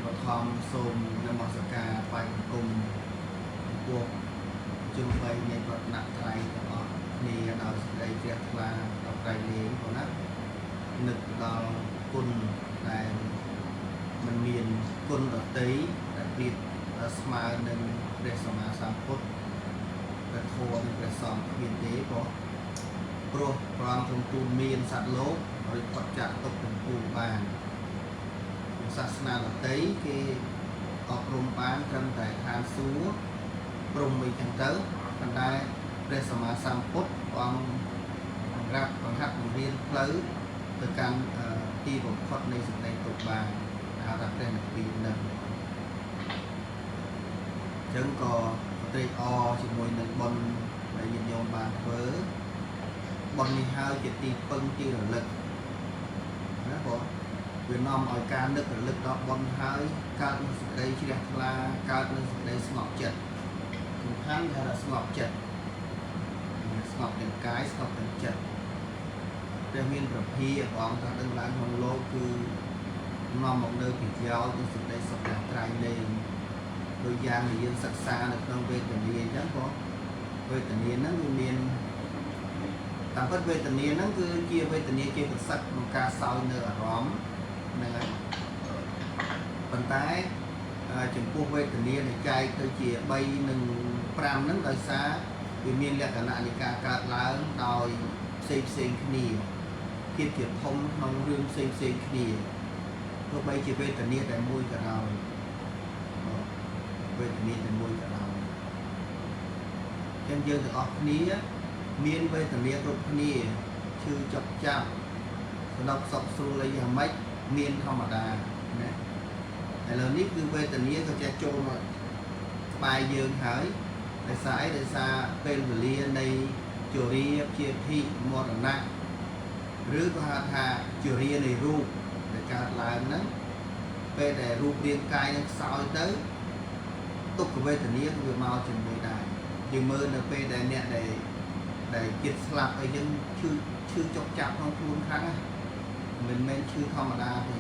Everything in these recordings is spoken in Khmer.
บทความសូមនមស្ការបាយគុំពួកជំនឿនៃប្រណត្រ័យរបស់គ្នាដោយសេចក្តីជ្រះថ្លាដល់ត្រៃលេងផងណានឹកដល់គុណដែលមិនមានគុណដតីដែលប្រៀបស្មើនឹងព្រះសម្មាសម្ពុទ្ធព្រះធម៌និងព្រះសង្ឃគ្មានទេព្រោះព្រះអង្គទ្រង់ទូលមានសត្វលោករួចផុតចាកទុក្ខទាំងពួងបានសាសនាដតីគេអប់រំបានត្រឹមតែឋានសួគ៌ព្រំមួយចឹងទៅប៉ុន្តែព្រះសម្មាសម្ពុទ្ធព្រះអង្គបង្ហាត់បង្រៀនផ្លូវទៅកាន់ទីបំផុតនៃសេចក្តីទុក្ខបានហៅថាព្រះនិព្វាននឹងអញ្ចឹងក៏ត្រេកអរជាមួយនឹងបុណ្យដែលញាតិញោមបានធ្វើបុណ្យនេះហើយជាទីពឹងទីរលឹកណាបងវានាំឲ្យការនឹករលឹកដល់បុណ្យហើយកើតនូវសេចក្តីជ្រះថ្លាកើតនូវសេចក្តីស្ងប់ចិត្តសំខាន់ថាស្ងប់ចិត្តស្ងប់ទាំងកាយស្ងប់ទាំងចិត្តព្រះមានប្រភាព្រះអង្គថាដឹងឡើងក្នុងលោកគឺនាំមកនៅពីយោលទៅសេចក្តីសុខទាំងត្រៃលែងដោយយ៉ាងដែលយើងសិក្សានៅក្នុងវេទនាអញ្ចឹងក៏វេទនាហ្នឹងវាមានតាមពិតវេទនាហ្នឹងគឺជាវេទនាជាប្រសិទ្ធក្នុងការសោយនៅអារម្មណ៍ហ្នឹងហើយប៉ុន្តែចំពោះវេទនាដែលចែកទៅជា3និង5ហ្នឹងដោយសារវាមានលក្ខណៈនៃការកើតឡើងដោយផ្សេងគ្នាភាពជាធំក្នុងរឿងផ្សេងគ្នាទោះបីជាវេទនាតែមួយក៏ដោយវេទនាតែមួយក៏ដោយចឹងយើងទាំងអស់គ្នាមានវេទនាគ្រប់គ្នាឈឺចុកចាប់ស្ដុកសក់ស្រួលអីយ៉ាងម៉េចមានធម្មតាណាឥឡូវនេះគឺវេទនាក៏ចេះចូលមកក្បែរយើងហើយដោយសារអីដោយសារពេលវេលានៃជរាជាភិមរណៈឬក៏ហៅថាជរានៃរូបដែលកើតឡើងហ្នឹងពេលដែលរូបរាងកាយនឹងខ្សោយទៅទុក្ខវេទនាគឺវាមកជាមួយដែរយើងមើលនៅពេលដែលអ្នកដែលចិត្តស្លាប់អីចឹងឈឺចុកចាប់ក្នុងខ្លួនខ្លាំងណាមិនមែនឈឺធម្មតាទេ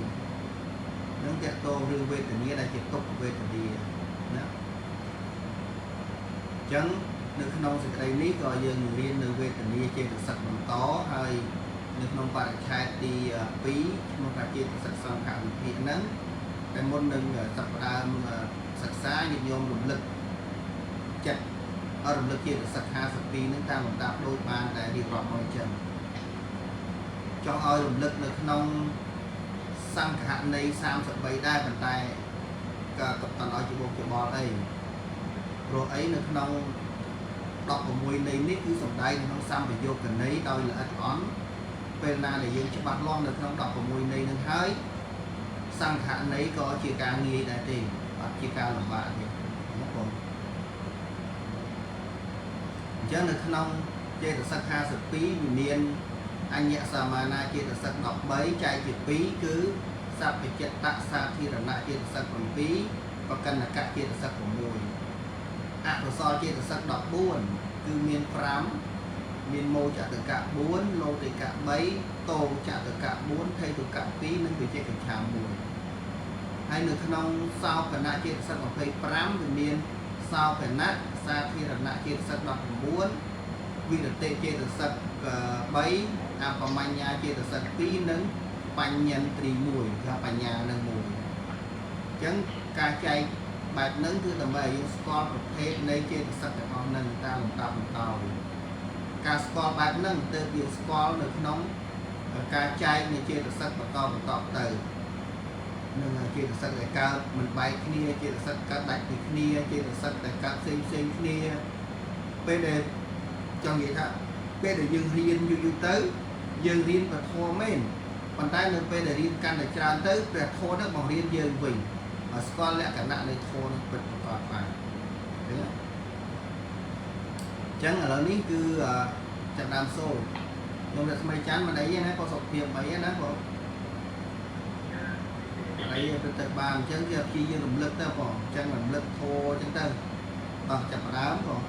នឹងតកតងរឿងវេទនាដែលជាទុក្ខវេទនាណាអញ្ចឹងនៅក្នុងសេចក្តីនេះក៏យើងរៀននៅវេទនាចេតសិកបន្តហើយនៅក្នុងបរិច្ឆេទទី2ក្នុងការចេតសិកសង្ខវិភាគហ្នឹងតែមុននឹងសប្តាហ៍សិក្សាញាតិញោមរំលឹកចិត្តរំលឹកចេតសិក52ហ្នឹងតាមលំដាប់ដូចបានតែរៀបរាប់មកអញ្ចឹងចង់ឲ្យរំលឹកនៅក្នុងសង្ខៈនៃ33ដែរប៉ុន្តែក៏តន់ឲ្យជាបុកច្បល់អីព្រោះអីនៅក្នុង16នៃនេះគឺសំដែងក្នុងសម្ពយោគន័យដោយល្អិតល្អន់ពេលណាដែលយើងច្បាស់លាស់នៅក្នុង16នៃនឹងហើយសង្ខៈនៃក៏ជាការងាយដែរទេអត់ជាការលំបាកទេណាបងអញ្ចឹងនៅក្នុងចេតសិក52វាមានអញ្ញសមានាចេតសិក13ចែកជា2គឺសព្វចិត្តសាធារណៈចេតសិក7បកណ្ណកចេតសិក6អកុសលចេតសិក14គឺមាន5មានមោចតកៈ4លោតិកៈ3តោចតកៈ4ថេតុកៈ2និងវិជិកិច្ឆា1ហើយនៅក្នុងសោកណៈចេតសិក25វាមានសោកណៈសាធារណៈចេតសិក19វិរតិចេតសិក3អបមញ្ញាចេតសិក2និងបញ្ញន្ត្រី1ថាបញ្ញានឹង1អញ្ចឹងការចែកបែបហ្នឹងគឺដើម្បីឲ្យយើងស្គាល់ប្រភេទនៃចេតសិកទាំងអស់ហ្នឹងតាមលំដាប់លំដោយការស្គាល់បែបហ្នឹងទើបយើងស្គាល់នៅក្នុងការចែកនៃចេតសិកបន្តទៅនឹងចេតសិកដែលកើតមិនបែកគ្នាចេតសិកកើតដាច់ពីគ្នាចេតសិកដែលកើតផ្សេងគ្នាពេលដែលចង់និយាយថាពេលដែលយើងរៀនយូរទៅយើងរៀនពធមែនប៉ុន្តែនៅពេលដែលរៀនកាន់តែច្រើនទៅព្រះធម៌នឹងបង្រៀនយើងវិញឲ្យស្គាល់លក្ខណៈនៃធម៌នឹងពិតប្រាកដបានឃើញទេអញ្ចឹងឥឡូវនេះគឺចាប់ដើមសូត្រខ្ញុំរស្មីច័ន្ទមិនអីទេណាក៏សុខភាពអីណាបងអីទៅបានអញ្ចឹងគេព្យាយាមរំលឹកទៅបងអញ្ចឹងរំលឹកធម៌អញ្ចឹងទៅតោះចាប់ដើមបង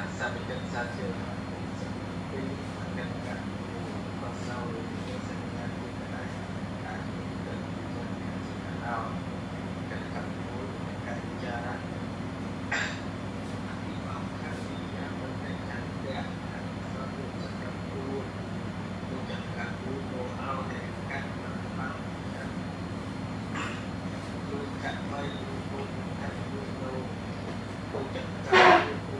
ស ព្វចិត្តសាជាពីកិច្ចការរបស់សោជាសញ្ញាជាការការទៅដល់កិច្ចការមួយការចារពីបបខាងនេះយ៉ាងមិនតែចាត់តែសូមសកម្មគួរលោកចាត់ការគួរមកឲ្យតែកាត់មកបានលោកកាត់ไม่លោកកាត់លោកចាត់ការលោក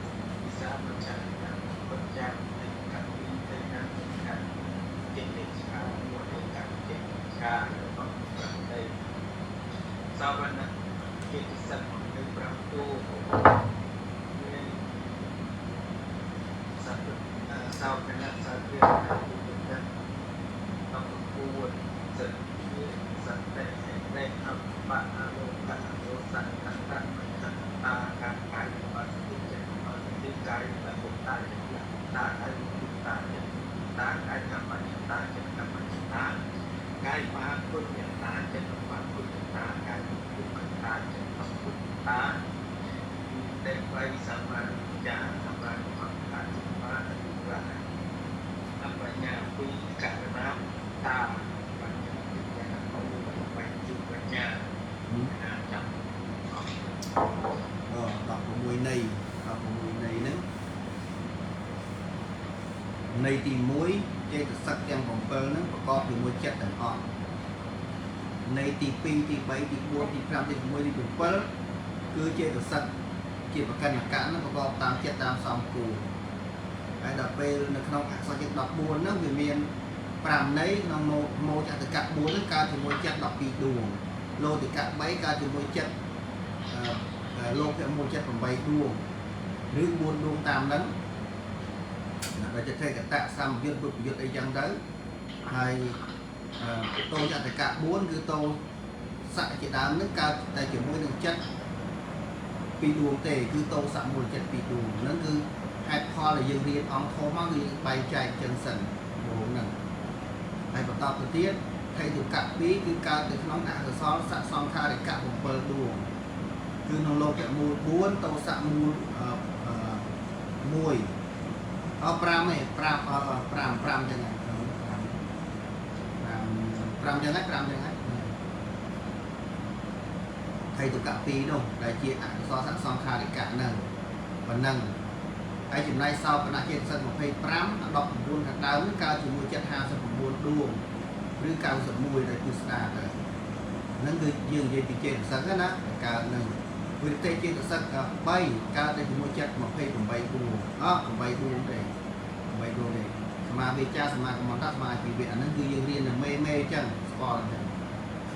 វិសាប្រចាំប្រចាំในการពីในการการเก็บเด็กชาមួយในការเก็บชาរបស់ប្រទេសសវណ្ណជាពិសេសនៅ5ទូមានសត្វសោកណាស់សាធារណៈទីទៅដល់9សិទ្ធិសន្តិនៃអបអនុកតោសន្តិតៈមិនតាការកាយរបស់ទីចិត្តទីកាយរបស់ពុទ្ធតាតាឲ្យពុទ្ធតាតាកាយកម្មតាចិត្តកម្មតាកាយបាពុទ្ធតាចិត្តបាពុទ្ធតាកាយពុទ្ធតាចិត្តពុទ្ធតាតែໄວសម្រាប់ចាសម្រាប់អង្គការសម្រាប់អបញ្ញាពីករណតាបញ្ញាពីករណបញ្ជុបញ្ញាចាំ16នៃ16នៃហ្នឹងនៃទី1ចេតសិកទាំង7ហ្នឹងប្រកបជាមួយចិត្តទាំងអស់នៃទី2ទី3ទី4ទី5ទី6ទី7គឺចេតសិកជាប្រកាន់កៈហ្នឹងប្រកបតាមចិត្តតាមសំគូហើយដល់ពេលនៅក្នុងអក្សរចិត្ត14ហ្នឹងវាមាន5ន័យក្នុងម៉ូចតកៈ4ហ្នឹងកើតជាមួយចិត្ត12ដួងលោតិកៈ3កើតជាមួយចិត្តលោកភមួយចិត្ត8ដួងឬ4ដួងតាមហ្នឹងបើចិត្តកតៈសម្យុទ្ធបុព្វយុទ្ធអីចឹងទៅហើយតោចតកៈ4គឺតោស័កជាដើមហ្នឹងកើតតែជាមួយនឹងចិត្ត2ដួងទេគឺតោស័កមូលចិត្ត2ដួងហ្នឹងគឺហេតុផលដែលយើងរៀនអង្គធំមកគឺបែងចែកចឹងសិនដួងហ្នឹងហើយបន្តទៅទៀតថេតុកៈ2គឺកើតនៅក្នុងអកុសលស័កសង្ខារិកៈ7ដួងគឺក្នុងលោកមូល4តោស័កមូល15ឯង5ចឹងហ្នឹង5ចឹងហ្នឹងថេតុកៈ2នោះដែលជាអកុសលស័កសង្ខារិកៈហ្នឹងប៉ុណ្ណឹងហើយចំណែកសោកណៈចេតសិក25 19ខាងដើមកើតជាមួយចិត្ត59ដួងឬ91ដែលគឺស្ដារទៅហ្នឹងគឺយើងនិយាយពីចេតសិកណាកើតនឹងវិទ្យាចេតសិក3កើតទៅជាមួយចិត្ត28ដួង8ដួងទេ8ដួងទេសមាវិជ្ជាសមាកម្មន្តសមាជីវៈអាហ្នឹងគឺយើងរៀននៅមេអញ្ចឹងស្គាល់អញ្ចឹង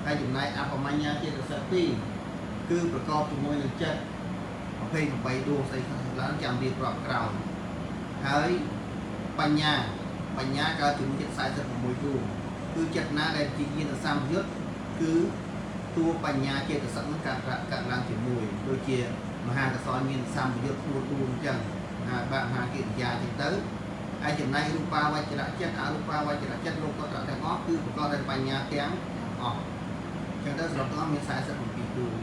ហើយចំណែកអបមញ្ញាចេតសិក2គឺប្រកបជាមួយនឹងចិត្ត28ដួងស្អីខ្លះឡើងចាំរៀបរាប់ក្រោយហើយបញ្ញាកើតជាមួយចិត្ត46ដួងគឺចិត្តណាដែលជាញាណសម្យុទ្ធគឺតួបញ្ញាចេតសិកនឹងកើតឡើងជាមួយដូចជាមហាកសលញាណសម្យុទ្ធខ្លួនដួងអញ្ចឹងមហាកិរិយាអញ្ចឹងទៅហើយចំណែករូបាវចរៈចិត្តអរូបាវចរៈចិត្តលោកតត្រទាំងអស់គឺប្រកបដោយបញ្ញាទាំងអស់អញ្ចឹងទៅសរុបទៅមាន47ដួង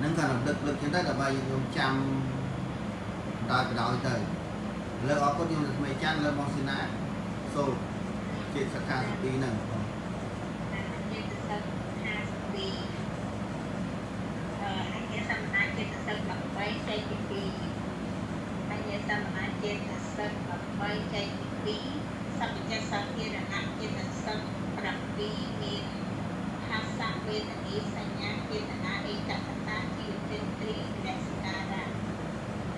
នឹងក៏រំលឹកចឹងទៅដើម្បីយើងចាំដោយទៅលើអរគុណខ្ញុំថ្មីចាន់លើមកស៊ីណាសូមជាសខា12ហ្នឹងជាសិស្ស52អញ្ញាសម្មាចេតសិក13ចែកពី2អញ្ញាសម្មាចេតសិក13ចែកពី2សព្វចិត្តសាធារណៈចេតសិក7មានភាសាវេទនីសញ្ញាចេតនាឯកតតាជាទិន្ទ្រីលក្ខណៈ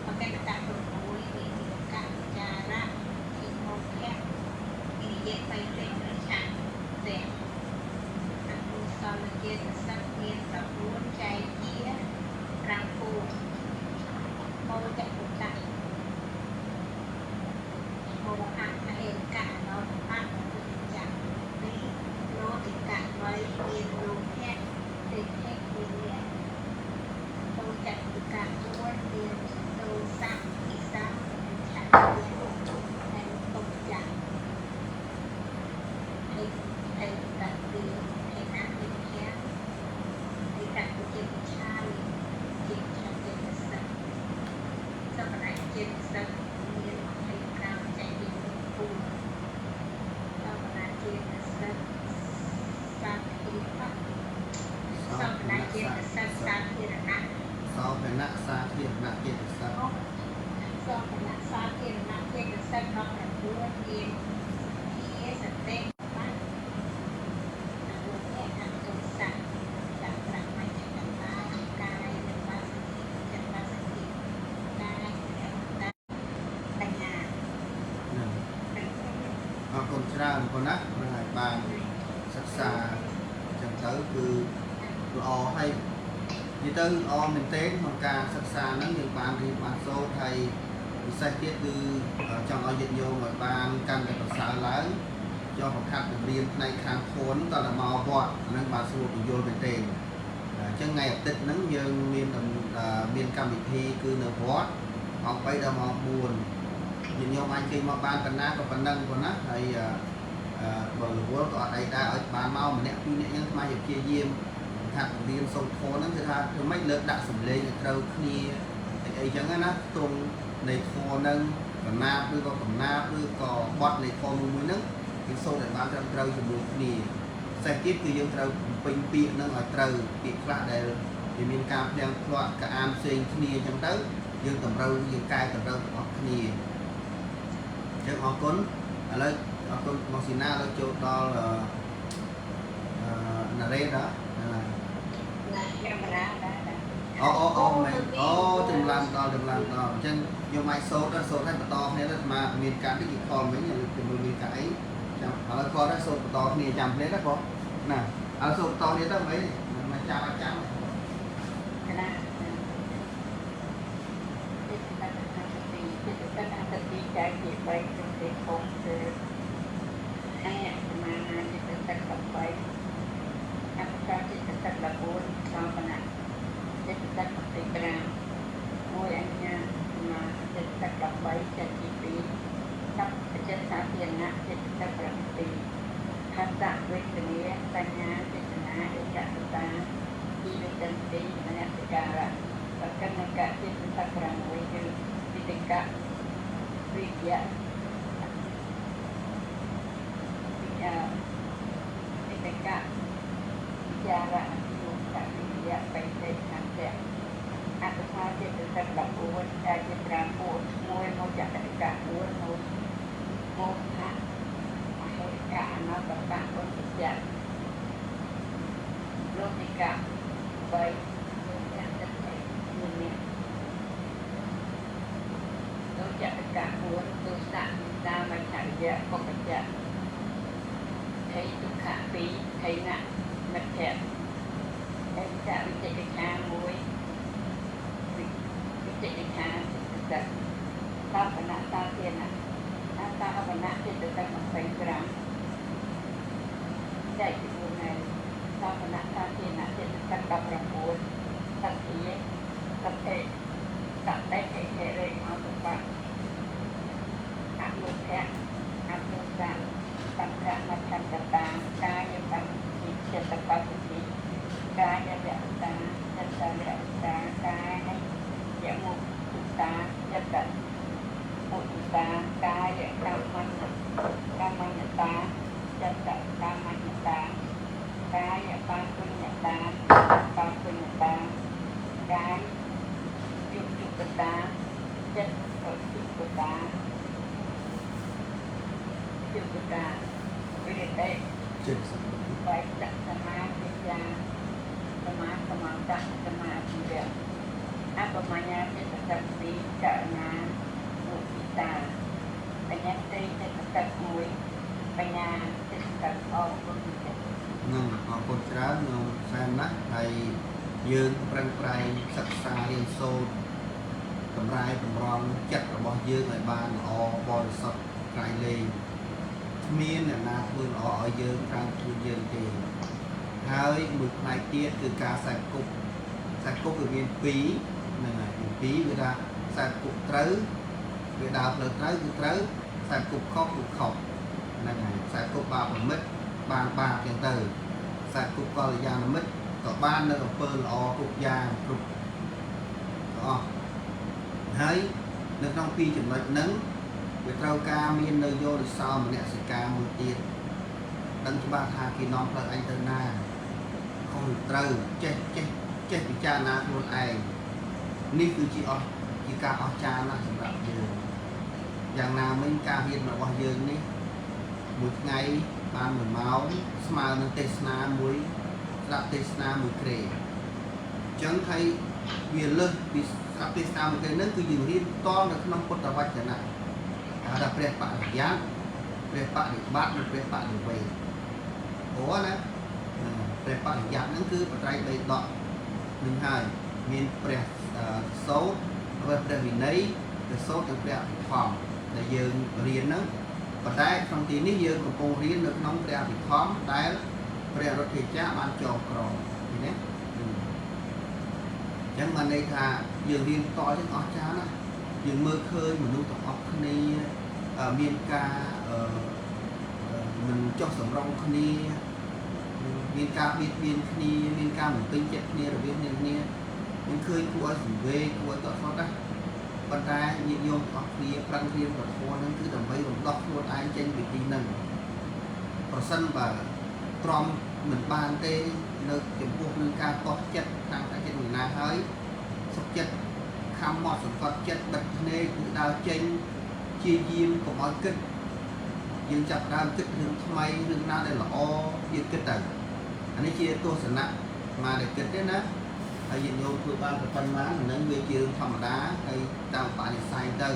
អកេតតៈ6វិនិកចារៈជាមុខៈវិនិយបៃតេរឆាទាំងអនុសលចេតសិកមាន9ចែកជា5ពួរមោតពុតៈមោអៈអេកៈណោអៈវិជ្ជៈនេះលោតិកៈវៃមានលោភៈទេ ចេតសិកមាន25ចែកពី4សោភណចេតសិកសាធារណៈសោភណចេតសិកសាធារណៈ សោភនៈសាធារណចេតសិក សោភណសាធារណៈចេតសិក19មានជាសតិបានអនុញ្ញាតអនុសាសន៍ចាប់ប្រាក់មកចន្ទាកាយនិងបាសតិចន្ទាសតិកាយនិងបញ្ញា អរគុណច្រើនប៉ុណ្ណានឹងឲ្យបានសិក្សាចឹងទៅគឺល្អហើយនិយាយទៅល្អមែនទែនក្នុងការសិក្សាហ្នឹងយើងបានរៀនបានសូត្រហើយពិសេសទៀតគឺចង់ឲ្យញាតិញោមឲ្យបានកាន់តែប្រសើរឡើងយកបង្ខាត់បង្រៀនផ្នែកខាងធម៌តើមកវត្តហ្នឹងបានស្រួលពយល់មែនទែនអញ្ចឹងថ្ងៃអាទិត្យហ្នឹងយើងមានកម្មវិធីគឺនៅវត្តម៉ោង3ដល់ម៉ោង4ញាតិញោមអាចគេមកបានប៉ុណ្ណាក៏ប៉ុណ្ណឹងប៉ុណ្ណាហើយបើរវល់ក៏អត់អីដែរឲ្យបានមកម្នាក់ពីរនាក់អញ្ចឹងស្មារតីព្យាយាមថារៀនសូត្រធម៌ហ្នឹងគឺថាធ្វើម៉េចលើកដាក់សម្លេងឲ្យត្រូវគ្នាអីចឹងណាត្រង់នៃធម៌ហ្នឹងកំណាបឬក៏កំណាបឬក៏បត់នៃធម៌មួយហ្នឹងគឺសូត្រឲ្យបានត្រឹមត្រូវជាមួយគ្នាផ្សេងទៀតគឺយើងត្រូវបំពេញពាក្យហ្នឹងឲ្យត្រូវពាក្យខ្លះដែលវាមានការផ្ទាំងផ្លាត់ការអានផ្សេងគ្នាអញ្ចឹងទៅយើងតម្រូវយើងកែតម្រូវរបស់គ្នាអញ្ចឹងអរគុណឥឡូវអរគុណមកស៊ីណាឥឡូវចូលដល់ណារ៉េតកាមេរ៉ាដែរ អូមែនអូចំឡានដល់អញ្ចឹងយកម៉ៃសូត្រឲ្យបន្តគ្នាទៅស្មាមានការ digital វិញជាមួយមានការអីចាំឥឡូវគាត់ទៅសូត្របន្តគ្នាចាំភ្លេចណាបងណាឥឡូវសូត្របន្តគ្នាទៅអីមកចាំអាចចាំ កណាចិត្តតែទីចែកជា3ទៅទីធំគឺអាយសមានាចិត្តតែ13អបការចិត្តតែ14សោភណចិត្តតែ25មួយអញ្ញាសមាចិត្តតែ13ចិត្តទី2សព្វចិត្តសាធារណៈចិត្តតែ7ហត្ថវេទនាបញ្ញាចេតនាឯកតតាជីវិតន្តិមនសិការៈបកណ្ណកៈចិត្តតែ6គឺវិតិកៈវិជ្ជាវិតិកៈវិចារៈយុគៈវិជ្ជាបេតិខន្តៈអត្តថាចិត្តតែ14ដែលជា5ពួកមួយមកចតកៈ4មួយមកថាអហេកៈអនត្តកៈឧបច្ចៈលោកិកៈ3លោកចតកៈមានលោកចតកៈ4ទុសៈតាមច្ឆរិយៈកុបច្ចៈថេទុក្ខៈ2ថេណៈមិថៈអេចវិចិកិច្ឆា1វិចិកិច្ឆាចិត្តសោភណសាធារណៈអត្តអវណៈចិត្តតែ25ចែកពី4ហើយសោភណសាធារណៈចិត្តតែ19សត្យាសតិសតិហេរេអសុបៈអនុភៈអនុសាសង្ឃមច្ឆន្តតាកាយបញ្ញចិត្តបត្តិកាយវៈតាចិត្តវៈតាកាយយមុទុតាចិត្តមុទុតាកាយកម្មញ្ញតាចិត្តកម្មញ្ញតាកាយបញ្ញតាបញ្ញតាកាយយុគតាចិត្តយុគតាវិរិតេចិត្តបៃតសមាធិយាសមាសមាតៈសមាធិយៈអបមញ្ញាចិត្តសតិចរណាមុទិតាបញ្ញាទេចិត្តសតិ1បញ្ញាចិត្តសតិអរគុណនឹងអរគុណច្រើននឹងសែនណាស់ហើយយើងប្រឹងប្រែងសិក្សារៀនសូត្រកម្រាយតម្រង់ចិត្តរបស់យើងឲ្យបានល្អបរិសុទ្ធក្រៃលែងគ្មានអ្នកណាធ្វើល្អឲ្យយើងខាងខ្លួនយើងទេហើយមួយផ្នែកទៀតគឺការខ្សែគប់គឺមាន2ហ្នឹងហើយ2វាថាខ្សែគប់ត្រូវវាដើរផ្លូវត្រូវគឺត្រូវខ្សែគប់ខុសគឺខុសហ្នឹងហើយខ្សែគប់បាបមិត្តបានបាបចឹងទៅខ្សែគប់កល្យាណមិត្តក៏បាននៅអំពើល្អគ្រប់យ៉ាងគ្រប់អស់ហើយ នៅក្នុងពីចំណុចហ្នឹងវាត្រូវការមាននៅយោនិសោមនសិការមួយទៀតដឹងច្បាស់ថាគេនាំផ្លូវអញទៅណាខុសត្រូវចេះពិចារណាខ្លួនឯងនេះគឺជាការអស្ចារ្យណាស់សម្រាប់យើងយ៉ាងណាមិញការរៀនរបស់យើងនេះមួយថ្ងៃបាន1ម៉ោងស្មើនឹងទេសនាមួយស្ដាប់ទេសនាមួយក្រេអញ្ចឹងហើយវាលើសពីស្ដាប់ទេសនាមួយក្រេហ្នឹងគឺយើងរៀនតនៅក្នុងពុទ្ធវចនៈហៅថាព្រះបរិយ័តព្រះបរិបត្តិនិងព្រះបរិវេណព្រោះណាព្រះបរិយ័តហ្នឹងគឺបត្រៃ3ដកនឹងហើយមានព្រះសោតព្រះវិន័យព្រះសោតនិងព្រះអភិធម្មដែលយើងរៀនហ្នឹងប៉ុន្តែក្នុងទីនេះយើងកំពុងរៀននៅក្នុងព្រះអភិធម្មដែលព្រះរដ្ឋេចាបានចងក្រងឃើញទេអញ្ចឹងបានន័យថាយើងរៀនតទាំងអស់ចាណាយើងមើលឃើញមនុស្សទាំងអស់គ្នាមានការមិនចុះសម្រុងគ្នាមានការបៀតបៀនគ្នាមានការមិនពេញចិត្តគ្នារវាងគ្នាមានឃើញគួរឲ្យសង្វេគគួរឲ្យតក់ស្លុតណាប៉ុន្តែញាតិញោមអស់គ្នាប្រឹងរៀនប្រធមហ្នឹងគឺដើម្បីរំដោះខ្លួនឯងចេញពីទីហ្នឹងប្រសិនបើទ្រាំមិនបានទេនៅចំពោះនឹងការតោះចិត្តខាងតែចិត្តមួយណាហើយសុខចិត្តខំមកសង្កត់ចិត្តបិទភ្នែកគឺដើរចេញជាយាមកុំឲ្យគិតយើងចាប់ដើមគិតរឿងថ្មីរឿងណាដែលល្អយើងគិតទៅអានេះជាទស្សនៈមកដែលគិតទេណាហើយយើងយកធ្វើបានប៉ុណ្ណាហ្នឹងវាជារឿងធម្មតាហើយតាមបរិស័យទៅ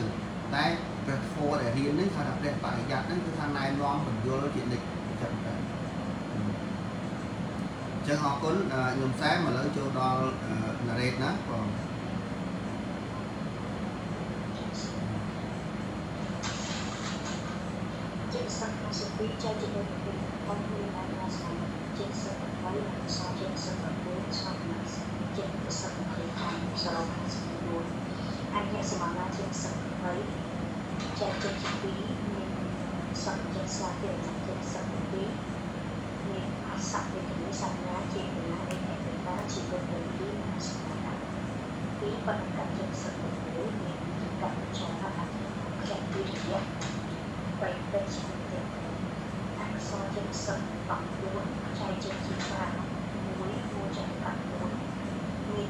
តែព្រះធម៌ដែលរៀននេះថាព្រះបរិយ័តហ្នឹងគឺថាណែនាំបញ្យលជានិច្ចចិត្តទៅអញ្ចឹងអរគុណខ្ញុំសែមឥឡូវចូលដល់ណារ៉េតណាបងចេញសឹកក្នុងពីចែកជាមួយនឹងបងប្អូនដែលមកស្គាល់ចេញសឹកហើយនិងសចេញសឹករបស់ស្គាល់ណាស់ចេញសឹកពីខាងសរុប54អញ្ញសមាណាចេញសឹកហើយចែកចេញពីមានសឹកចេញស្លាកទៀតចេញសឹកពីមានអស័កវិញ្ញាណសញ្ញាជាវិញ្ញាណឯកតាជីវិតនៃទីសមាណាពីបណ្ឌិតចេញសឹកមួយមានការចូលថាចេញពីរយៈไปเป็นชีวิตเด็กอักษรเจ็ดสิบปักบุญใจเจ็ดสิบสามมุ้ยมูจักปักบุญมี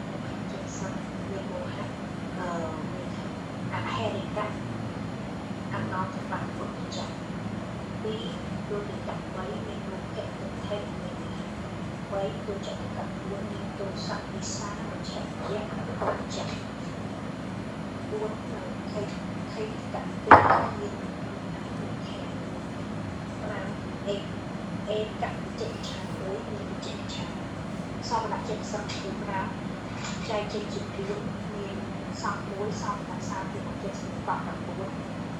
เจ็ดสิบมีโมหะมีอันเฮริกะอันนอนจะปักบุญจักปีดูติดกับไว้มีลูกเก็บตัวเทพมีไว้ดูจักกับบุญมีตัวสักวิสามันแฉกแยกตัวจักบุญเคยกับปีมีเอกับเจ็ดชั้นโอ้ยมีเจ็ดชั้นสอบหลักเจ็ดสัมผัสนะใจเจ็ดจุดพิมมีสอบโอ้ยสอบหลักสามที่มันเจ็ดสิบปักกับโอ้ย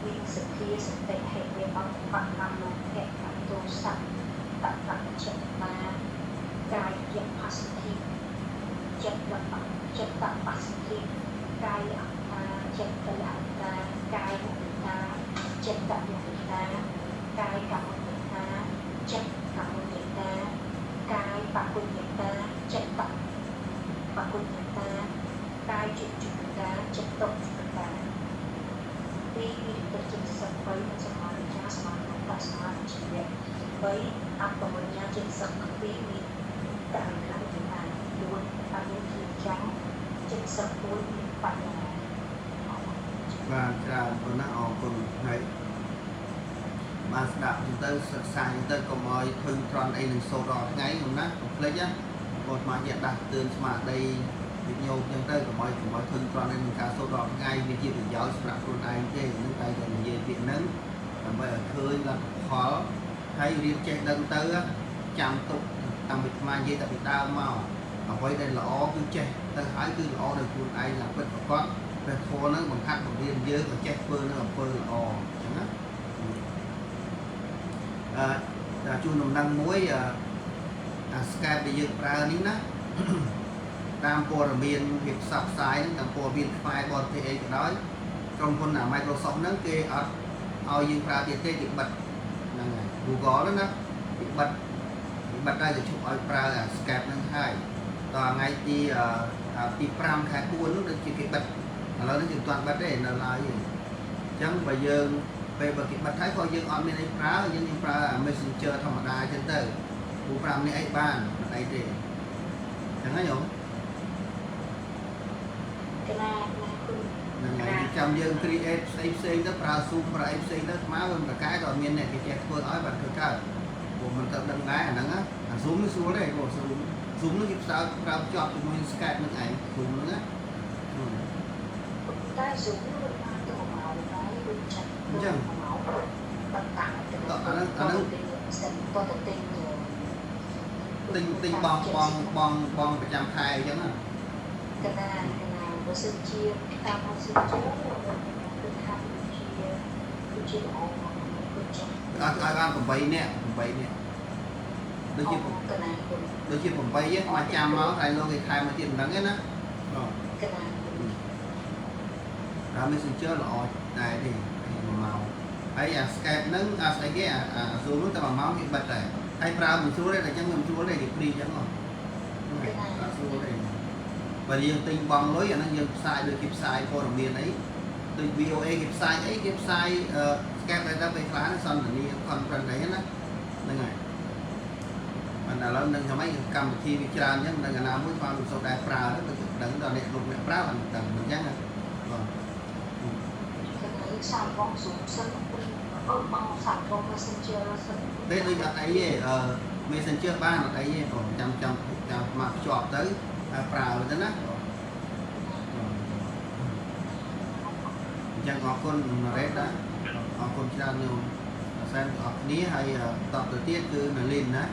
มีสิ่งที่สิ่งเตะเหตุเรียนเอาปักนำลงแกะกับตัวสัตว์ตัดตัดเจ็ดมากายเย็บพัสดุเจ็ดวันปักเจ็ดตัดพัสดุกายอัตตาเจ็ดตะลังตากายมุขตาเจ็ดตัดมุขตากายกับចិត្តកមុញតាកាយបគុញតាចិត្តបគុញតាកាយចិត្តជុតាចិត្តតុតាពីវិទ្យាចិត្តសព្វមិនសមានិកាសមានិកាសមានិជីវៈ3អបមញ្ញាចិត្តសព្វពីមានតារខាងតា4អនុជាចាំចិត្តសព្វមានបញ្ញាបាទច្រើនប៉ុណ្ណាអរគុណហើយបានស្ដាប់ទៅសិក្សាទៅកុំឲ្យធឹងត្រង់អីនឹងសូត្ររាល់ថ្ងៃហ្នឹងណាកុំភ្លេចណាបងស្មារតីដាស់តឿនស្មារតីវិញ្ញាណអញ្ចឹងទៅកុំឲ្យធឹងត្រង់អីនឹងការសូត្ររាល់ថ្ងៃវាជាប្រយោជន៍សម្រាប់ខ្លួនឯងទេនឹងតែតែនិយាយពាក្យហ្នឹងដើម្បីឲ្យឃើញលទ្ធផលហើយរៀនចេះដឹងទៅចាំទុកតាមវិទ្យានិយាយតែពីដើមមកអ្វីដែលល្អគឺចេះទៅហើយគឺល្អដោយខ្លួនឯងឡើងពិតប្រាកដព្រះធម៌ហ្នឹងបង្ហាត់បង្រៀនយើងឲ្យចេះធ្វើនៅអំពើល្អអញ្ចឹងណាជួនដំណឹងមួយស្កែបដែលយើងប្រើនេះណាតាមព័ត៌មានភាពផ្សព្វផ្សាយតាមព័ត៌មានផ្សាយបរទេសអីក៏ដោយក្រុមហ៊ុន Microsoft ហ្នឹងគេអត់ឲ្យយើងប្រើទៀតទេគេបិទហ្នឹងហើយ Google ហ្នឹងណាគេបិទតែជប់ឲ្យប្រើSkype ហ្នឹងហើយដល់ថ្ងៃទី5 ខែ 4 នោះដូចជាគេបិទ ឥឡូវនេះយើងអត់បិទទេនៅឡើយទេអញ្ចឹងបើយើងពេលបើគេបិទហើយក៏យើងអត់មានអីប្រើយើងប្រើ Messenger ធម្មតាអញ្ចឹងទៅពូ5នេះអីបានមិនអីទេអញ្ចឹងហ៎ញោម cái này cứ ហ្នឹងហើយចាំយើង create ផ្សេងទៅប្រើ Zoom ប្រើអីផ្សេងទៅស្មើវាមិនប្រកែកក៏មានអ្នកគេចេះធ្វើឲ្យបានធ្វើកើតព្រោះមិនទៅដឹងដែរអាហ្នឹងអា Zoom នេះស្រួលទេព្រោះ Zoom នេះគេផ្សើប្រើភ្ជាប់ជាមួយ Skype នឹងឯង Zoom ហ្នឹងណា cái dùng luôn mà cái màu cái luôn chặt luôn màu tất cả cái có thể tin nhiều ទិញបងប្រចាំខែអញ្ចឹងណា cái này nó sẽ chia tam nó sẽ chia cái tham chia ổnអត់ឲ្យបាន8នាក់ដូចជា cái này ដូចជា8មកចាំមកហើយលោកគេខែមកទៀតមិនដឹងទេណាបង cái này ដល់ Messenger ល្អដែរទេ1ម៉ោងហើយអា Skype ហ្នឹងអាស្អីគេអា Zoom ហ្នឹងតែ1ម៉ោងគេបិទដែរហើយប្រើមិនស្រួលទេតែអញ្ចឹងមិនស្រួលទេគេព្រីអញ្ចឹងហ៎អត់ស្រួលទេបើយើងទិញបងលុយអាហ្នឹងយើងផ្សាយដូចគេផ្សាយព័ត៌មានអីដូច VOA គេផ្សាយអីគេផ្សាយ Skype តែពេលខ្លះសន្ទនា conference អីណាហ្នឹងហើយឥឡូវនឹងතමයිកម្មវិធីវាច្រើនអញ្ចឹងនៅកាលណាមួយបងមិនសូវដែរប្រើទៅដឹងដល់អ្នកលោកអ្នកប្រើអត់ដឹងអញ្ចឹងណាបង cái này sản phẩm dùng sân bằng sản phẩm messenger sân ទេដូចអត់អីទេ Messenger បានអត់អីទេបងចាំមកភ្ជាប់ទៅប្រើទៅណាអញ្ចឹងអរគុណរ៉េតណាអរគុណច្រើនញោមសែនអរគ្នាហើយតបទៅទៀតគឺនៅលីនណា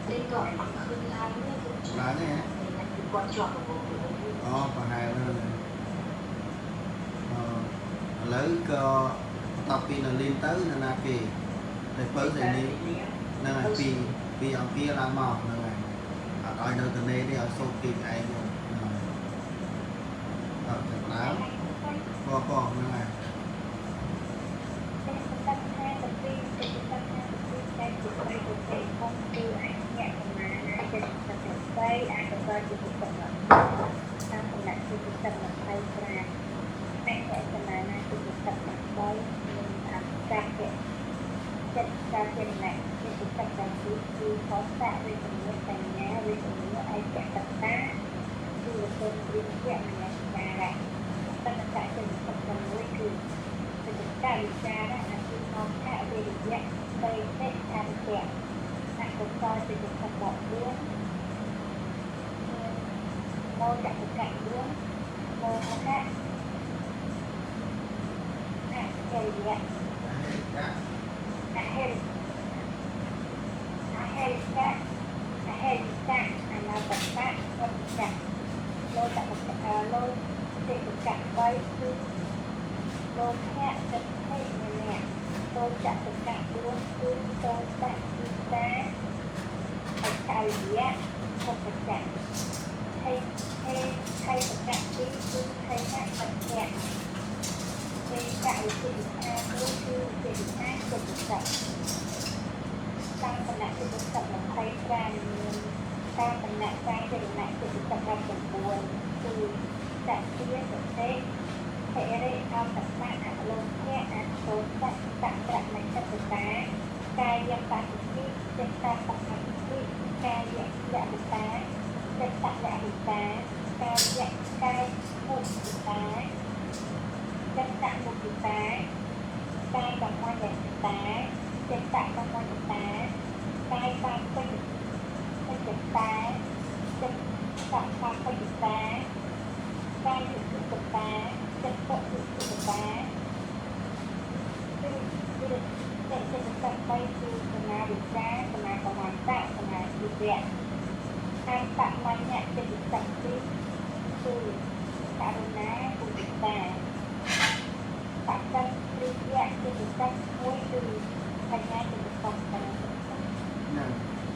lên gọi bằng khơi lai nữaឡើងទេ quan trọng của bộ អូប្រហែលឥឡូវក៏តបពីនៅលីនទៅនៅណាគេតែបើតែនេះហ្នឹងហើយពីអង្គាឡើងមកហ្នឹងហើយអត់ឲ្យនៅទៅនេះទេឲ្យសូត្រទីឯងហ្នឹងអត់ទៅឡើងបងហ្នឹងហើយ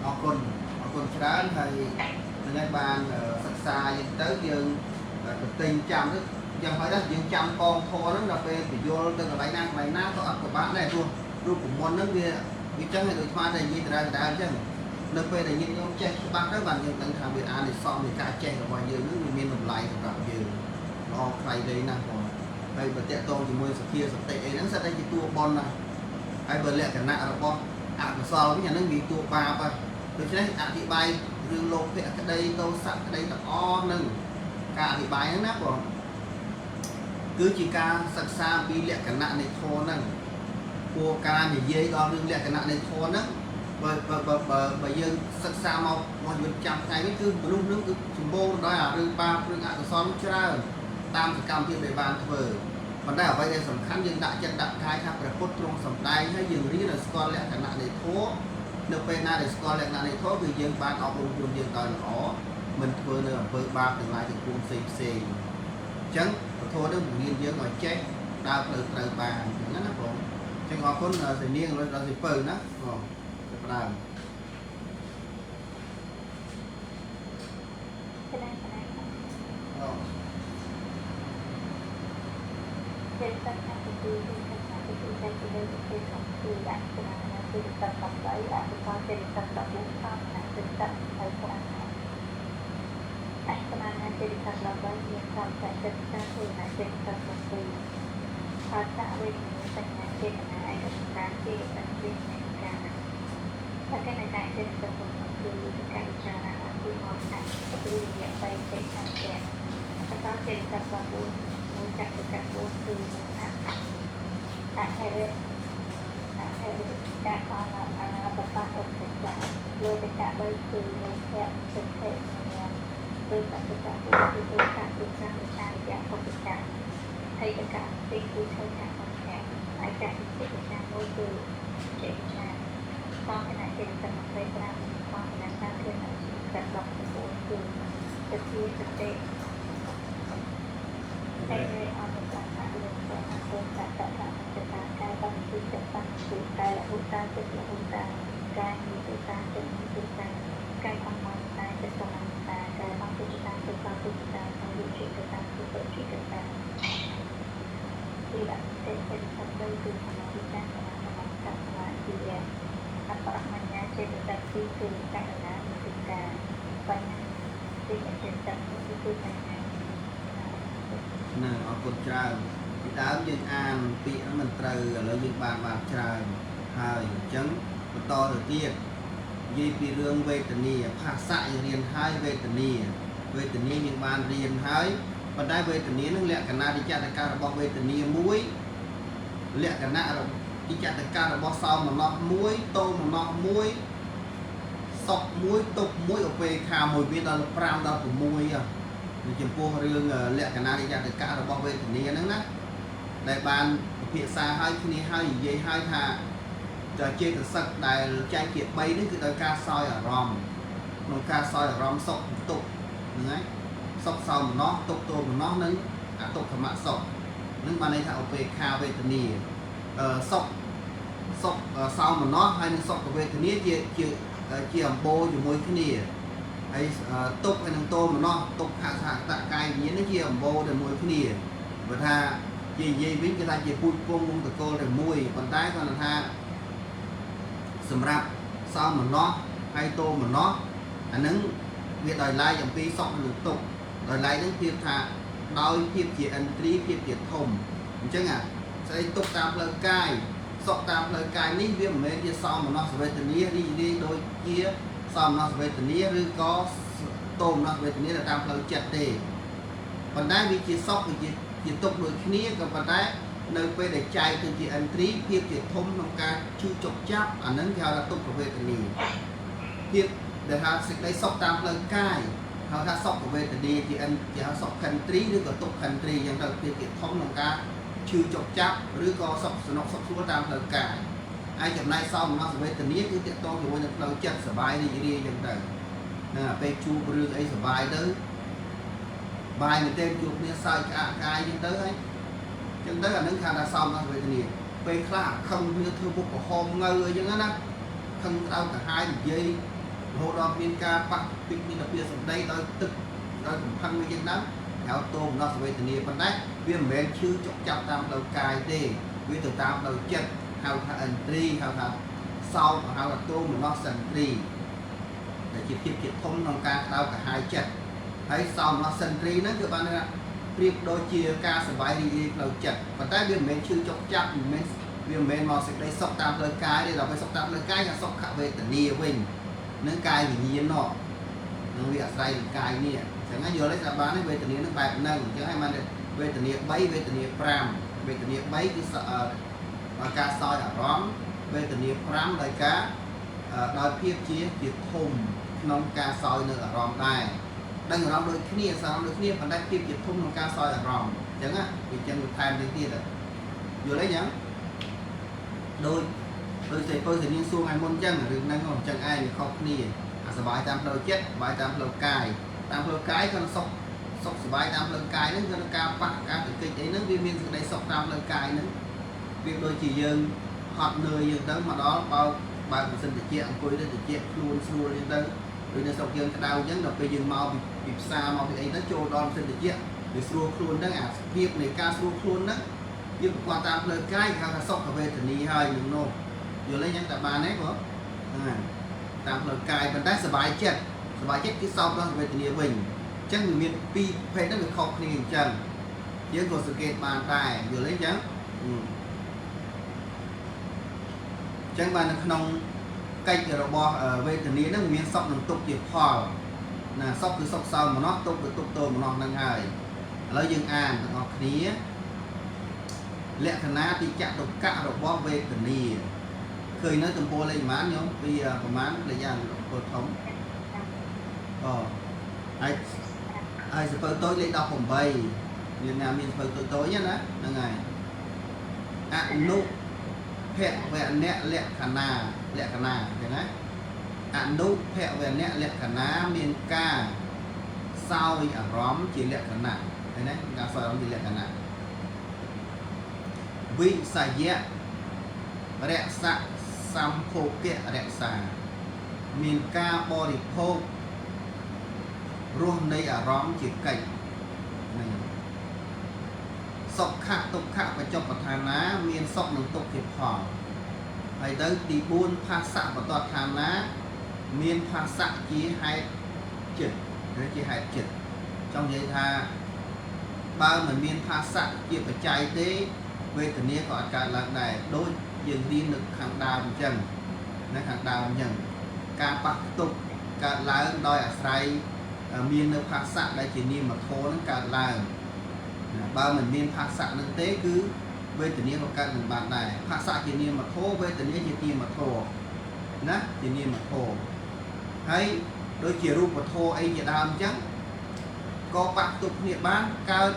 អរគុណច្រើនហើយនឹងឲ្យបានសិក្សាយើងទៅយើងទៅទិញចាំទៅយ៉ាងហោចដែរយើងចាំកងធរហ្នឹងដល់ពេលបញ្យល់ទៅកន្លែងណាក៏អត់ពិបាកដែរព្រោះរូបមន្តហ្នឹងវាអញ្ចឹងឲ្យដូចស្មានតែនិយាយដដែលអញ្ចឹង នៅពេលដែលយើងចេះច្បាស់ទៅបានយើងដឹងថាវាអាននៃសំនៃការចេះរបស់យើងនឹងវាមានតម្លៃសម្រាប់យើងល្អខ្លាំងទេណាបងហើយបើតេតងជាមួយសភាសតិអីហ្នឹងសិតតែជាតួបនណាហើយបើលក្ខណៈរបស់អកុសលវិញអាហ្នឹងវាតួបាបហើយដូច្នេះអធិប្បាយរឿងលោកភក្តីទោសៈក្តីទាំងអស់ហ្នឹងការអធិប្បាយហ្នឹងណាបងគឺជាការសិក្សាពីលក្ខណៈនៃធម៌ហ្នឹងព្រោះការនិយាយដល់រឿងលក្ខណៈនៃធម៌ហ្នឹងបើយើងសិក្សាមកយើងចាំថ្ងៃនេះគឺមនុស្សនឹងគឺសម្បូរដោយអារឿងបាបរឿងអកុសលច្រើនតាមសកម្មភាពដែលបានធ្វើប៉ុន្តែអ្វីដែលសំខាន់យើងដាក់ចិត្តដាក់កាយថាព្រះពុទ្ធទ្រង់សម្ដែងហើយយើងរៀនឲ្យស្គាល់លក្ខណៈនៃធម៌នៅពេលណាដែលស្គាល់លក្ខណៈនៃធម៌គឺយើងបានអប់រំខ្លួនយើងដោយល្អមិនធ្វើនៅអំពើបាបទាំងឡាយទាំងពួងផ្សេងអញ្ចឹងពធនឹងបង្រៀនយើងឲ្យចេះដើរផ្លូវត្រូវបានអញ្ចឹងណាបងអញ្ចឹងអរគុណសេនាងដល់សិពៅណាបងដើម trên tất cả các thứ trên tất cả các thứ trên cái nơi trên không thứ đã cho nên là trên tất cả đấy là cái con trên tất cả bốn con là trên tất cả của anh cho nên là trên tất cả đấy những con phải trên tất cả là trên tất cả thứ và xã bên những tất cả trên là ai cũng đã trên tất cả và cái này tại trên tất cả thứ cái cho là cái món này cái gì vậy trên tất cả và có trên tất cả bốn các cái bốn từ các hệ các con là tập ba tập thực trạng rồi tất cả bây từ theo thực thể từ tất cả bốn từ các dạng không thực trạng hay tất cả tình từ theo dạng không trạng ai cả những thực trạng ngôn từ để trạng con cái này trên tầng đây là con cái này sang thiên là đặt đọc bốn từ thực thi thực tế đây đây ở một đoạn xã đường của hàng thôn xã tạo ra một trận đá cai bằng khi trận tăng sự cai là hôn ta trận là hôn ta cai như tự ta trận như tự ta cai bằng mong ta trận bằng mong ta cai bằng tự ta trận bằng tự ta bằng điều chuyện tự ta tự tự chuyện tự ta thì bạn sẽเป็นสัมพันธ์คือความรู้จักกันมาจากมาที่แยกอัตรามันเนี่ยเช่นแบบที่คือการนะมีคือการปัญญาที่เป็นจังที่คือปัญญาnè ở cột trời thì đáo dương an bị mình từ ở dương bàn trời hơi chấn to đầu tiên vì bị rương về tình yêu phạt xạ riêng hai về tình yêu những bàn riêng hai và đây về tình yêu nó lẹ cả na đi chặt cả là bao về tình yêu muối lẹ cả na là đi chặt cả là bao sau mà nó muối tôm mà nó muối sọc muối tục muối ở về khà mùi biết là pram đó của muối àចំពោះរឿងលក្ខណៈនៃយន្តការរបស់វេទនាហ្នឹងណាដែលបានពិភាក្សាឲ្យគ្នាហើយនិយាយឲ្យថាចេតសិកដែលចែកជា3នេះគឺដោយការសោយអារម្មណ៍ក្នុងការសោយអារម្មណ៍សុខទុក្ខហ្នឹងហើយសុខសោមនស្សទុក្ខទោមនស្សនិងអទុក្ខមសុខហ្នឹងបានន័យថាឧបេក្ខាវេទនាសុខសោមនស្សហើយនិងសុខវេទនាជាអំបូរជាមួយគ្នាហើយទុកហើយនឹងតោមណោះទុកខសតកាយវិញ្ញាណនេះជាអំបូរតែមួយគ្នាបើថាជានិយាយវិញគេថាជាពូជពងវងតកលតែមួយប៉ុន្តែគាត់ថាសម្រាប់សោមណោះហើយតោមណោះអានឹងវាដោយឡែកអំពីសុខនិងទុកដោយឡែកនឹងភាពថាដោយភាពជាឥន្ទ្រីភាពជាធំអញ្ចឹងស្អីទុកតាមផ្លូវកាយសុខតាមផ្លូវកាយនេះវាមិនមែនជាសោមណោះសវេទនារីករាយដូចជាសមណសវេទនាឬក៏តោមណសវេទនាតាមផ្លូវចិត្តទេប៉ុន្តែវាជាសុខវាជាទុក្ខដូចគ្នាក៏ប៉ុន្តែនៅពេលដែលចែកទៅជាឥន្ទ្រីភាពជាធំក្នុងការឈឺចុកចាប់អានឹងគេហៅថាទុក្ខវេទនាភាពដែលហៅសេចក្តីសុខតាមផ្លូវកាយហៅថាសុខវេទនាជាហៅសុខខន្ទ្រីឬក៏ទុក្ខខន្ទ្រីយ៉ាងទៅភាពជាធំក្នុងការឈឺចុកចាប់ឬក៏សុខសំណុកសុខស្រួលតាមផ្លូវកាយហើយចំណែកសោមនស្សវេទនាគឺតកតងជាមួយនឹងផ្លូវចិត្តសบายរីករាយចឹងទៅណាពេលជួបរឿងអីសบายទៅបាយមែនទេជួបគ្នាសើចក្អាកកាយចឹងទៅហើយចឹងទៅអានឹងគេថាសោមនស្សវេទនាពេលខ្លះខឹងវាធ្វើមុខក្រហមងើអីចឹងណាខឹងក្តៅកាហាយនិយាយរហូតដល់មានការប៉ះពីមានតែពាក្យសម្ដីដោយទឹកដោយកំផឹងអីចឹងដែរហៅតោមនស្សវេទនាប៉ុន្តែវាមិនមែនឈឺចុកចាប់តាមផ្លូវកាយទេវាទៅតាមផ្លូវចិត្តហៅថាឥន្ទ្រីហៅថាសោមហៅថាតោមនស្សសន្ទ្រី để chỉ thiệp thông trong ca đau cả hai chất hay sau nó sân tri nó cứ bạn là việc đôi chia ca sờ bài đi đầu chật và tại vì mình chưa chọc chặt mình mò sẽ đây sọc tam lời cái để đọc cái sọc tam lời cái là sọc khả về tận nia mình nâng cài vì nhiên nọ nâng việc say cài nè chẳng ai vừa lấy ra bán về tận nia nó bạc nâng chẳng ai mà về tận nia bấy về tận nia pram về tận nia bấy cái sợ ca soi ở đó về tận nia pram lời cá đòi phiếp chia việc thùng nông ca soi nữa ở ròm tai đang ở đôi kia sao đôi kia còn đang tiếp dịch thung nông ca soi ở ròm chẳng á vì chân tham đến kia rồi vừa lấy nhá đôi tôi thì nên xuông hai môn chân rồi đang còn chân ai thì không kia sờ bài tam đầu chết bài tam đầu cái con sọc sờ bài tam đầu cái nó con ca bạc ca từ cây ấy nó viên viên đây sọc tam đầu cái nó việc đôi chỉ dừng hot nơi dừng tới mà đó bao bao mình xin được chuyện cuối đến được chuyện luôn lên tới rồi nó sọc dừng đau nhấn đập bây giờ mau bị xa mau bị ấy nó trôi đòn xin được chuyện để xua luôn đó việc này ca xua luôn đó nhưng quan tâm lời cái là sọc về thì đi hơi những nô vừa lấy những tập bàn đấy có tam lời cái mình đã sờ bài chết cái sau đó về thì mình chắc người miền pi phải nó được học thì hình chân với một sự kiện bàn tài vừa lấy trắng chẳng bàn nông cây ở bò về thì ní nó miền sọc nông tục dịp phò là sọc từ sọc sau mà nó tục được tục tô mà nó đang hài lấy dương an học ní lẽ thằng na thì chạm tục cả rồi bò về thì ní khơi nói tầm po lên mán nhóm bây giờ còn mán là dàn phổ thống ai sẽ phơi tối lấy đau phòng bay Việt Nam mình phơi tối nhá đó là ngày nụ hẹn về nẹt lẹ khả na thế đấy nụ hẹn về nẹt lẹ khả na miền ca sao thì ở róm chỉ lẹ khả na thế đấy ca sao róm chỉ lẹ khả na vị xài dẹ rẹ sạ xăm khô kẹ rẹ xà miền ca bò đi khô luôn đây ở róm chỉ cảnh này sọc khạc tục khạc và cho vật thà ná miền sọc nông tục hiệp hò hay tới đi buôn pha xạ và toàn thà ná miền pha xạ chỉ hai chữ chỉ hai chữ trong giấy tha bao mình miền pha xạ chỉ phải chạy tế về từ nia gọi cả lần này đôi dừng đi được hàng đào chân nó hàng đào nhận ca bạc tục cả lá đôi ở say miền nước phạt xạ đây chỉ niệm mà thô nó cả là bao mình miền phạt xạ nó tế cứ về tự nhiên một cái bạn này phạt xạ chỉ niệm mà thô về tự nhiên chỉ niệm mà thô nè chỉ niệm mà thô hay đôi chỉ rùa mà thô ấy chỉ đam chắc có bạc tục niệm bán cao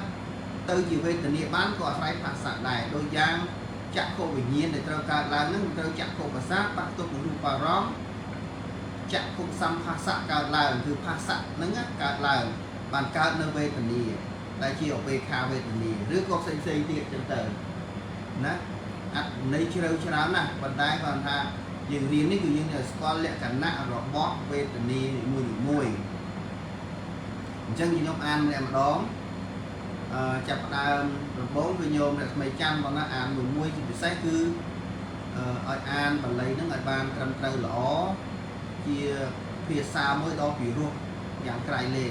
từ chỉ về tự nhiên bán có phải phạt xạ này đôi giang chặt khô bình nhiên để trao cả là nó trao chặt khô và sát bạc tục một rùa vào róm chặt không xăm phá xạ cả là từ phá xạ nó ngắt cả là bàn cao nơi về tận đi đại chiều về khá về tận đi rước có xây tiệt chân tờ nè lấy chưa đâu cho lắm nè bàn tay còn ha dừng riêng ní cứ như là con lẹ cả nạ rồi bóp về tận đi mùi chân như nhóm ăn em đón chặt ra bốn cái nhôm là mấy trăm còn nó ăn mùi thì sẽ cứ ở an và lấy nó ở ban trăm trâu lỏ chia phía xa mới đó bị ruột dạng cài lề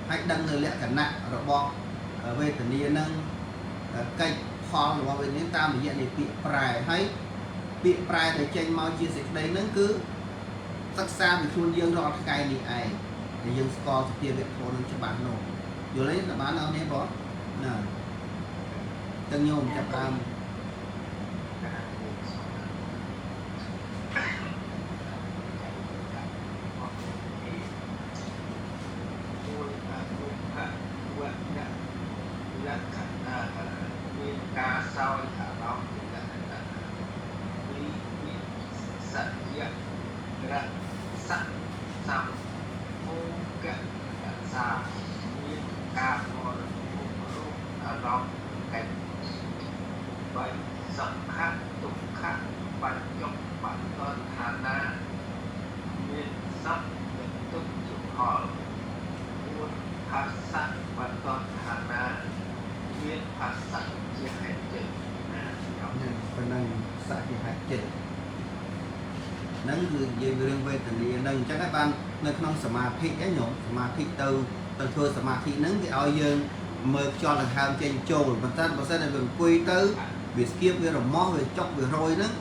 hay đăng người lẹ cả nặng rồi bom về từ nia nâng cây phong rồi về đến ta mình nhận để bị prai để tranh mau chia sẻ đây nó cứ sắc xa bị chuôn dương rồi cây đi ai để dương score thì tiền việc thôi cho bạn nổ rồi lấy là bán đâu nè bó nè tân nhôm chặt am ca sau thả bóng thì là lý sẵn hiện ra sẵn xong mô kẹt là xa nguyên ca mô rung ở bóng cảnh vậy sẵn khác tục khác bản chốc bản tôn thả na nguyên sắp được tục chủ họ muôn phát sẵn bản tôn thả na nguyên phát sẵn chia hai chữ phần năng xã thì hai chữ nâng về riêng về tình địa nâng chắc các bạn នៅក្នុងសមាធិឯងញោមសមាធិទៅធ្វើសមាធិហ្នឹងគេឲ្យយើងមើលខ្យល់ដង្ហើមចេញចូលប៉ុន្តែបើសិនតែវាអង្គុយទៅវាស្គៀបវារមាស់វាចុកវារយហ្នឹង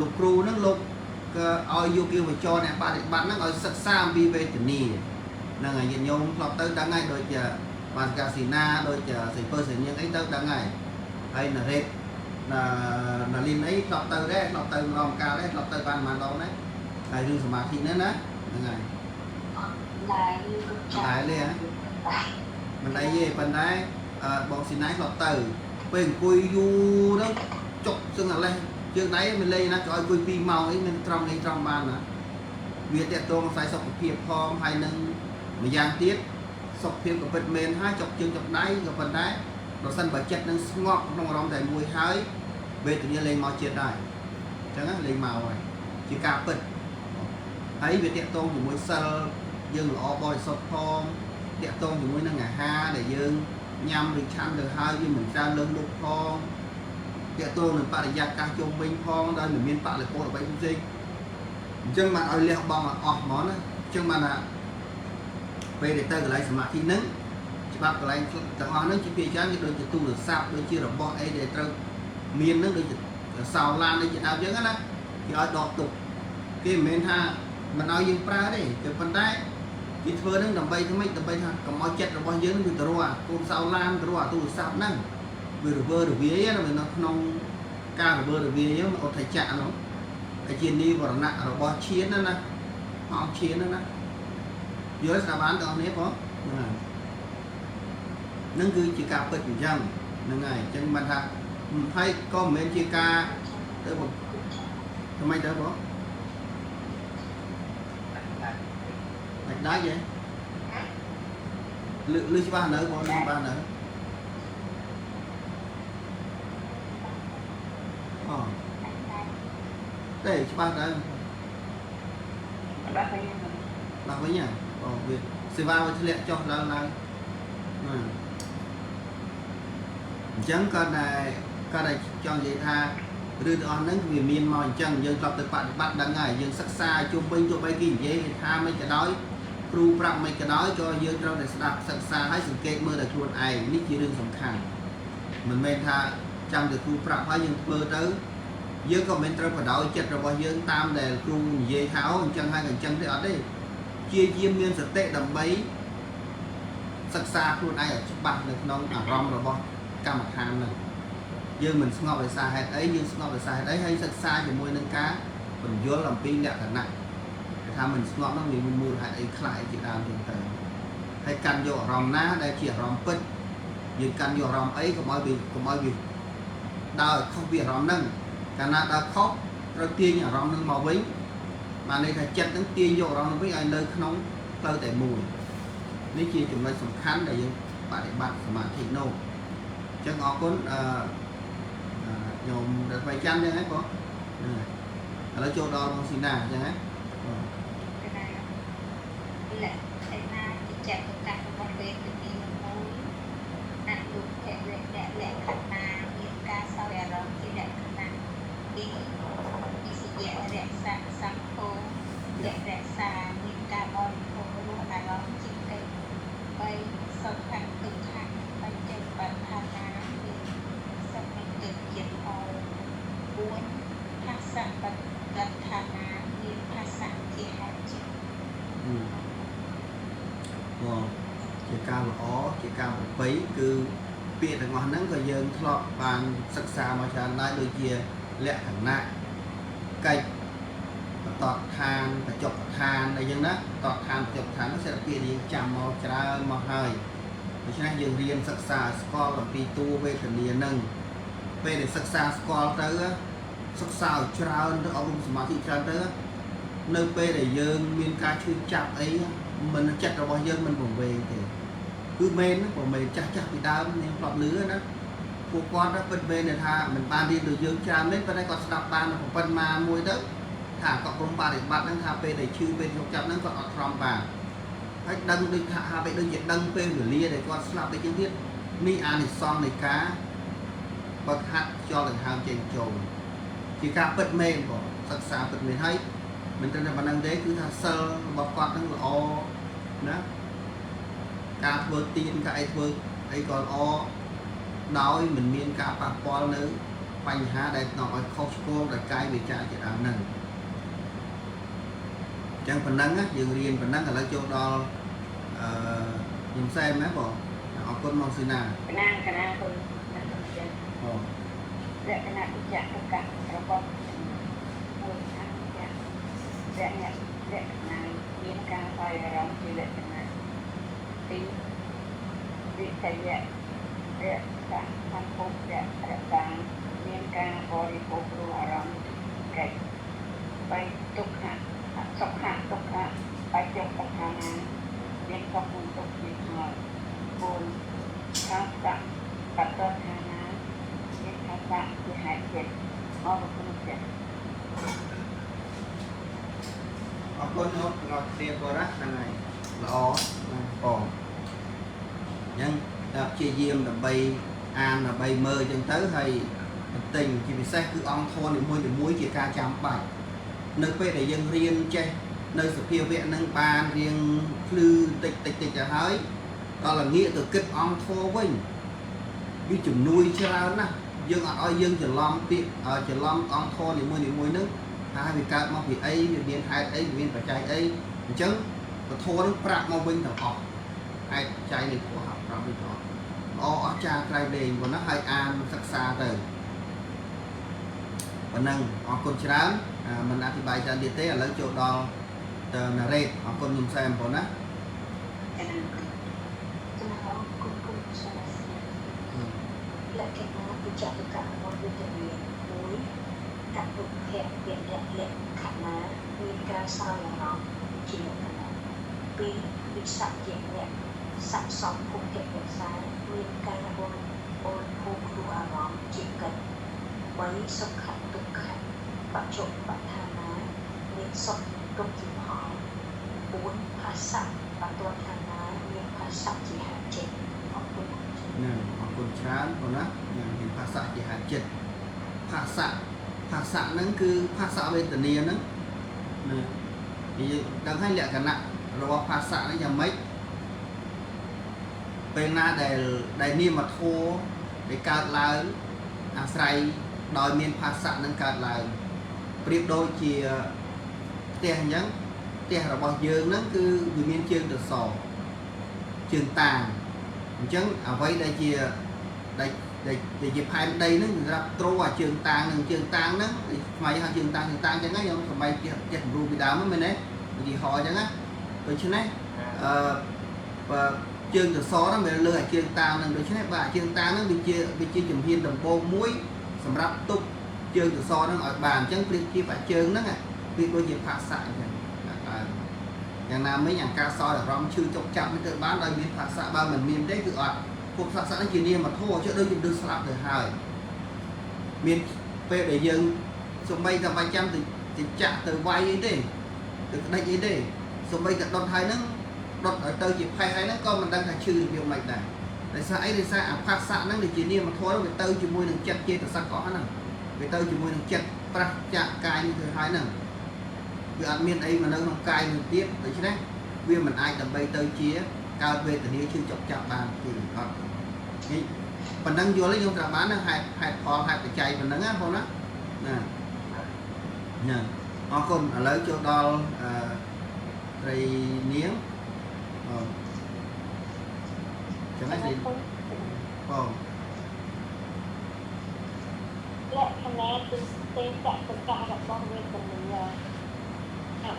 លោកគ្រូហ្នឹងលោកក៏ឲ្យយកគេបញ្ចរអ្នកបដិបត្តិហ្នឹងឲ្យសិក្សាអំពីវេទនាហ្នឹងហើយញាតិញោមធ្លាប់ទៅដឹងហើយដូចជាបានកាស៊ីណាដូចជាសៃពើសៃញៀងអីទៅដឹងហើយណារ៉េតណាលីនអីធ្លាប់ទៅដែរធ្លាប់ទៅម្ដងកាលដែរធ្លាប់ទៅបានប៉ុន្មានដងដែរហើយរឿងសមាធិហ្នឹងណាហ្នឹងហើយដែរលេមិនអីទេប៉ុន្តែបងស៊ីណាយធ្លាប់ទៅពេលអង្គុយយូរទៅចុកសឹងអាលេះជើងដៃមិនលេងណាក៏ឲ្យអង្គុយ2ម៉ោងអីមិនត្រង់នេះត្រង់បានណាវាតេតងខ្សែសុខភាពផងហើយនឹងម្យ៉ាងទៀតសុខភាពក៏ពិតមែនហើយចុកជើងចុកដៃក៏ប៉ុន្តែប្រសិនបើចិត្តនឹងស្ងប់ក្នុងអារម្មណ៍តែមួយហើយវេទនាលេងមកជាតិដែរអញ្ចឹងលេងមកហើយជាការពិតហើយវាតេតងជាមួយសិលយើងល្អបរិសុទ្ធផងតេតងជាមួយនឹងអាហារដែលយើងញ៉ាំឬឆាន់ទៅហើយវាមិនច្រើនលើសមុខផងតេតងនឹងបរិយាកាសជុំវិញផងដោយមិនមានបរិបទអ្វីផ្សេងអញ្ចឹងបានឲ្យលះបង់អស់ហ្មងណាអញ្ចឹងបានថាពេលដែលទៅកន្លែងសមាធិហ្នឹងច្បាប់កន្លែងទាំងអស់ហ្នឹងជាភាគច្រើនគេដូចជាទូរស័ព្ទដូចជារបស់អីដែលត្រូវមានហ្នឹងដូចជាសោឡានដូចជាដើមអញ្ចឹងណាគេឲ្យដកទុកគេមិនមែនថាមិនឲ្យយើងប្រើទេតែប៉ុន្តែគេធ្វើហ្នឹងដើម្បីថាម៉េចដើម្បីថាកុំឲ្យចិត្តរបស់យើងវាទៅរកកូនសោឡានទៅរកទូរស័ព្ទហ្នឹងវារវើរវាយណានៅក្នុងការរវើរវាយហ្នឹងអត់ថាចាក់ហ្នឹងតែជានិវរណៈរបស់ឈានណាហងឈានណាយល់ស្ដាប់បានទាំងអស់គ្នាបងហ្នឹងគឺជាការពិតអញ្ចឹងហ្នឹងហើយអញ្ចឹងមិនថាហើយក៏មិនមែនជាការទៅបងថ្មីទៅបងដាច់ទេលឺច្បាស់នៅបងបាននៅអូទេច្បាស់ដែរបាទវិញបងវាសេវាវាធ្លាក់ចុះឡើងអញ្ចឹងក៏តែចង់និយាយថារឿងទាំងអស់ហ្នឹងវាមានមកអញ្ចឹងយើងធ្លាប់ទៅបប្រតិបត្តិដឹងហើយយើងសិក្សាជុំវិញទោះបីគេនិយាយថាមិនក៏ដោយគ្រូប្រាប់មិនក៏ដោយក៏យើងត្រូវតែស្ដាប់សិក្សាហើយសង្កេតមើលតែខ្លួនឯងនេះជារឿងសំខាន់មិនមែនថាចាំតែគ្រូប្រាប់ហើយយើងធ្វើទៅយើងក៏មិនត្រូវបដ ாய் ចិត្តរបស់យើងតាមដែលគ្រូនិយាយថាអញ្ចឹងហើយក៏អញ្ចឹងទេអត់ទេជាយាមមានសតិដើម្បីសិក្សាខ្លួនឯងឲ្យច្បាស់នៅក្នុងអារម្មណ៍របស់កម្មដ្ឋានហ្នឹងយើងមិនស្ងប់ដោយសារហេតុអីយើងស្ងប់ដោយសារហេតុអីហើយសិក្សាជាមួយនឹងការបញ្យល់អំពីលក្ខណៈគេថាមិនស្ងប់ហ្នឹងវាមូលហេតុអីខ្លះអីជាដើមហ្នឹងទៅហើយកាន់យកអារម្មណ៍ណាដែលជាអារម្មណ៍ពិតយើងកាន់យកអារម្មណ៍អីកុំឲ្យវាដើរខុសពីអារម្មណ៍ហ្នឹងកាលណាដើរខុសត្រូវទាញអារម្មណ៍ហ្នឹងមកវិញបានន័យថាចិត្តហ្នឹងទាញយកអារម្មណ៍ហ្នឹងវិញឲ្យនៅក្នុងផ្លូវតែមួយនេះជាចំណុចសំខាន់ដែលយើងបប្រតិបត្តិសមាធិនោះអញ្ចឹងអរគុណញោមដល់ថ្មីចាំអញ្ចឹងហ៎បងឥឡូវចូលដល់បងស៊ីណាអញ្ចឹងហ៎លក្ខណៈជាចក្ខុរបស់វេទនាមួយអនុភេទលក្ខណៈមានការសោយអារម្មណ៍ជាលក្ខណៈពីវិសយៈរក្សាសង្ឃោរក្សាមានការបរិភោគរសអារម្មណ៍ជាកិច្ច3សុខៈទុក្ខៈបញ្ចុប្បន្នថានាមានសុខៈចិត្តហោ4ភាសៈបដិដ្ឋានាមានភាសៈជាហេតុចិត្តជាការល្អជាការប្រពៃគឺពាក្យទាំងអស់ហ្នឹងក៏យើងធ្លាប់បានសិក្សាមកច្រើនដែរដូចជាលក្ខណៈកិច្ចបតឋានបច្ចុប្បន្នឋានអីចឹងណាបតឋានបច្ចុប្បន្នឋាននោះសេចក្ដីយើងចាំមកច្រើនមកហើយដូច្នេះយើងរៀនសិក្សាស្គាល់អំពីតួវេទនាហ្នឹងពេលដែលសិក្សាស្គាល់ទៅសិក្សាឲ្យច្រើនទៅអប់រំសមាធិច្រើនទៅនៅពេលដែលយើងមានការឈឺចាប់អីមិនចិត្តរបស់យើងមិនពង្វេងទេគឺមែនព្រោះមែនចាស់ពីដើមខ្ញុំធ្លាប់លឺណាពួកគាត់ពិតមែនថាមិនបានរៀនដូចយើងច្រើនទេប៉ុន្តែគាត់ស្ដាប់បានប៉ុណ្ណាមួយទៅថាគាត់ក្រុមបរិបត្តិហ្នឹងថាពេលដែលឈឺពេលយកចាប់ហ្នឹងគាត់អត់ទ្រាំបានហើយដឹងដូចថាហាក់បីដូចជាដឹងពេលវេលាដែលគាត់ស្លាប់ដូចជាទៀតនេះអានិសង្សនៃការបើកហាត់ខ្យល់ដង្ហើមចេញចូលជាការពិតមែនបងសិក្សាពិតមែនហើយ mình tên là bản năng thế cứ tha sơ bọc quạt nó là o đó cá vơ tiên cái vơ ấy còn o nói mình miên cá bạc pol nữ bánh há đây nó ở khâu school là cái bị trả chỉ đạo nâng chẳng phần năng á dừng riêng phần năng là lấy chỗ đó nhìn xem á bộ họ con mong xin nào cái năng con chân để cái nào cũng chạm tất cả các con người ăn chạm để này miếng cá phơi rong chỉ để này tí vị thầy để cả thành phố để cả miếng cá body phố rong cái bay tục hạ sọc hạ bay chọc tộc hạ miếng sọc cùng tục gì mà buồn khá cả cả tôn hạ bạn thì hãy chết họ một con chết họ con nó ngọt tiền của rác này là còn nhưng chia diêm là bay an là bay mơ chân tới hay tình chỉ bị xe cứ ong thôn thì muối chỉ ca chạm bảy nơi quê để dân riêng che nơi sự phiêu viện nâng bàn riêng lư tịch là hơi đó là nghĩa từ kết ong thô với vì chủng nuôi cho ra nè dương ở dương chỉ lom tiệm chỉ lom con thô thì mua nước hai vì cao mong vì ấy vì biến hai ấy vì biến phải chạy ấy chứ và thô nó bạc mong binh thằng họ hai chạy này của học đó vì họ cha trai đền và nó hai an sắc xa từ và nâng họ còn chán mình đã thì bài cho địa tế là lấy chỗ đó từ là rệt họ còn nhìn xem của nó lại cái nó bị chạm được cả một vitamin muối các vật hẹp biển lệ khả ná nguyên ca sao là nó chỉ là khả ná vì bị sạm diện nhẹ sạm sóng cùng hẹp biển sáng nguyên ca ôn hô khu à nó chỉ cần mấy sốc khả tục khả và trộn và thà ná nên sốc công kiếm họ 4 ภาษาvàตัวธานาnguyênภาษาchỉ hạn chế học cùngคนช้านคนนะอย่างเห็นภาษาที่หาจิตภาษานั้นคือภาษาเวทนีนั้นดังให้เรียกกันนะเราว่าภาษานั้นยังไม่เป็นหน้าได้นี่มาโทได้การลายอาศัยโดยมีภาษานั้นการลายเปรียบโดยเชียเตียงยังเตียงเราบอกยืนนั้นคือมีเชิงตัวสองเชิงต่างchẳng ở vậy đây chỉ phải đây nó gặp trôi vào trường tàng nó mày hàng trường tàng chẳng ấy không mày chết rùi bị đám mới đấy thì họ chẳng á rồi chứ này và trường từ xó đó mình lừa trường tàng rồi chứ này và trường tàng nó bị chia chùm hiên đồng bô muối sầm rắp túc trường từ xó nó ở bàn chẳng chia phải trường đó này việc đôi việc phạt xạอย่างนั้นไม่อย่างกาซอยเราชื่อจบจับไม่เกิดบ้านเรามีภาษาบ้านเหมือนมีได้คืออ่ะพวกภาษาจีนเนี่ยมาโทษเชื่อด้วยดูสลับเลยหายมีเป๊ะđể dừng sum bay cả vài trăm từ chạ từ vay ấy đi từ đây ấy đi sum bay cả đòn hai nó đòn ở từ chỉ hai nó con mình đang thay trừ được việc mạch này tại sao ấy thì saoภาษานั่นđểจีนเนี่ยมาโทษvề từ chỉ môi đừng chặt chia từ sắc có nè về từ chỉ môi đừng chặt pra chạ cài như thứ hai nè vì ăn miên ấy mà nó không cay mình tiếp đấy chứ đấy vì mình ai tầm bay tới chia cao về từ đây chưa chọc chạm bàn thì còn phần năng vô lấy trong trà bán nó hai phải chạy phần năng á không đó nè họ còn ở lấy chỗ đo rồi miếng chẳng nói gì lệ thằng này từ tên chạy tất cả các con về của mình là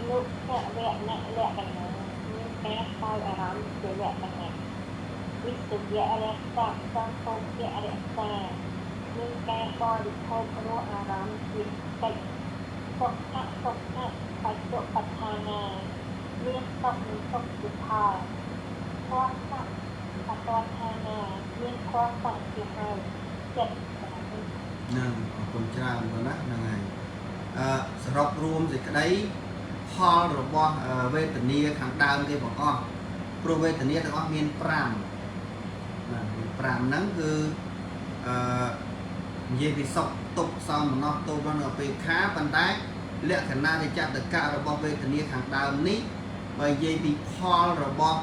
lúc lệ lệ bằng những cái coi ở đó để lệ bằng này biết từ lệ lệ sang không lệ lệ sang những cái coi được không có ở đó thì cách sọc hạ phải chỗ bật hàng này liên sọc từ thò khoa sọc và toàn hàng này liên khoa sọc từ hai chếtคนชราคนนะยังไงสำหรับรวมสิกระไดพอหรือว่าเวทนีขังดาวที่บอกอ้อโปรเวทนีแต่ว่ามีนปรามนั้นคือเยี่ยมสกตกซ้อมนอกตัวมันเอาไปค้าปันได้ លក្ខណៈនៃចតកៈរបស់វេទនាខាងដើមនេះបើនិយាយពីផលរបស់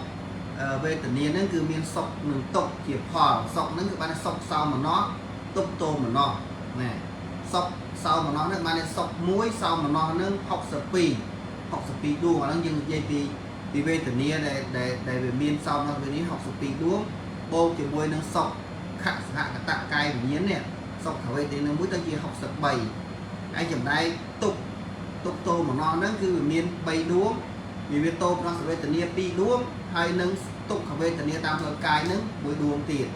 វេទនាហ្នឹងគឺមានសុខនិងទុក្ខជាផលសុខហ្នឹងគឺបានសុខសោមនស្សទុក្ខទោមនស្សណាសុខសោមនស្សហ្នឹងបានសុខ1សោមនស្សហ្នឹង62ដួងអាហ្នឹងយើងនិយាយពីវេទនាដែលវាមានសោមនស្សវេទនា62ដួងបូកជាមួយនឹងសុខខសហកតកាយវិញ្ញាណនេះសុខវេទនាមួយទៅជា63ហើយចំណែកទុក្ខទោមនស្សហ្នឹងគឺវាមាន3ដួងវាមានទោមនស្សវេទនា2ដួងហើយនឹងទុក្ខវេទនាតាមផ្លូវកាយហ្នឹង1ដួងទៀត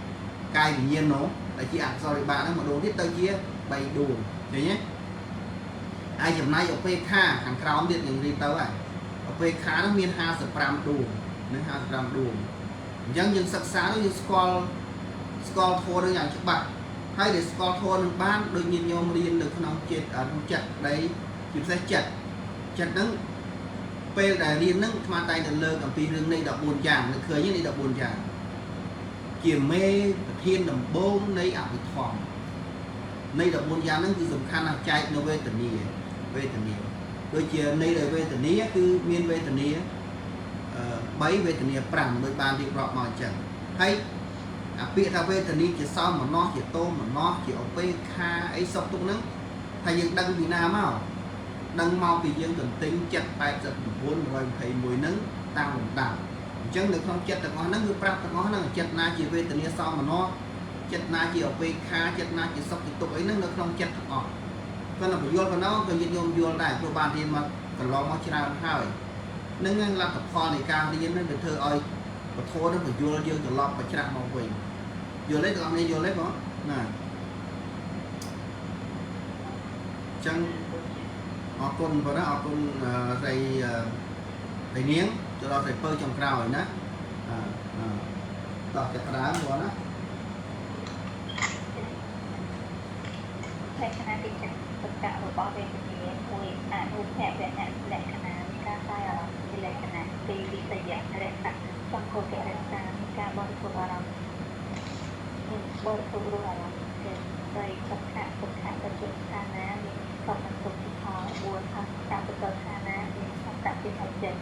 កាយវិញ្ញាណនោះដែលជាអក្សរវិបាកហ្នឹង1ដួងទៀតទៅជា3ដួងឃើញទេហើយចំណែកឧបេក្ខាខាងក្រោមទៀតយើងរៀបទៅហើយឧបេក្ខាហ្នឹងមាន55ដួងនឹង55ដួងអញ្ចឹងយើងសិក្សានោះយើងស្គាល់ធម៌នឹងយ៉ាងច្បាស់ហើយដែលស្គាល់ធម៌នឹងបានដូចញាតិញោមរៀននៅក្នុងចិត្តដែលជាពិសេសចិត្តហ្នឹងពេលដែលរៀនហ្នឹងស្មាតែងតែលើកអំពីរឿងនៃ14យ៉ាងនៅឃើញនេះ14យ៉ាងជាមេប្រធានដំបូងនៃអភិធម្មនៃ14យ៉ាងហ្នឹងគឺសំខាន់ណាស់ចែកនៅវេទនាដូចជានៃវេទនាគឺមានវេទនា3វេទនា5ដោយបានរៀបរាប់មកអញ្ចឹងហើយអាពាក្យថាវេទនាជាសោមនស្សជាទោមនស្សជាឧបេក្ខាអីសុខទុក្ខហ្នឹងថាយើងដឹងពីណាមកដឹងមកពីយើងទន្ទិញចិត្ត89 121ហ្នឹងតាមលំដាប់អញ្ចឹងនៅក្នុងចិត្តទាំងអស់ហ្នឹងគឺប្រាប់ទាំងអស់ហ្នឹងចិត្តណាជាវេទនាសោមនស្សចិត្តណាជាឧបេក្ខាចិត្តណាជាសុខជាទុក្ខអីហ្នឹងនៅក្នុងចិត្តទាំងអស់គាត់ទៅបញ្យល់ប៉ុណ្ណោះក៏ញាតិញោមយល់ដែរព្រោះបានរៀនមកកន្លងមកច្រើនហើយនឹងលទ្ធផលនៃការរៀនហ្នឹងវាធ្វើឲ្យពធនឹងបញ្យល់យើងត្រឡប់បញ្ច្រាស់មកវិញយល់ទេបងប្អូនយល់ទេបងណាចឹងអរគុណបងណាអរគុណស្រីនាងចូលដល់ស្រីពើចុងក្រោយណាតោះចាប់ផ្ដើមបងណា លក្ខណៈទីចិត្តទុក្ខរបស់វេទនាមួយអនុភវៈលក្ខណៈការកាយអារម្មណ៍ជាលក្ខណៈពីវិសយៈរស័កសង្ឃោកិរិសាការបរិភោគអារម្មណ៍បរិភោគអារម្មណ៍គឺស្អីទុក្ខទៅជាឋានាមានសុខទុក្ខផល4ថាតាមទៅឋានាមានសត្វពីហចិត្ត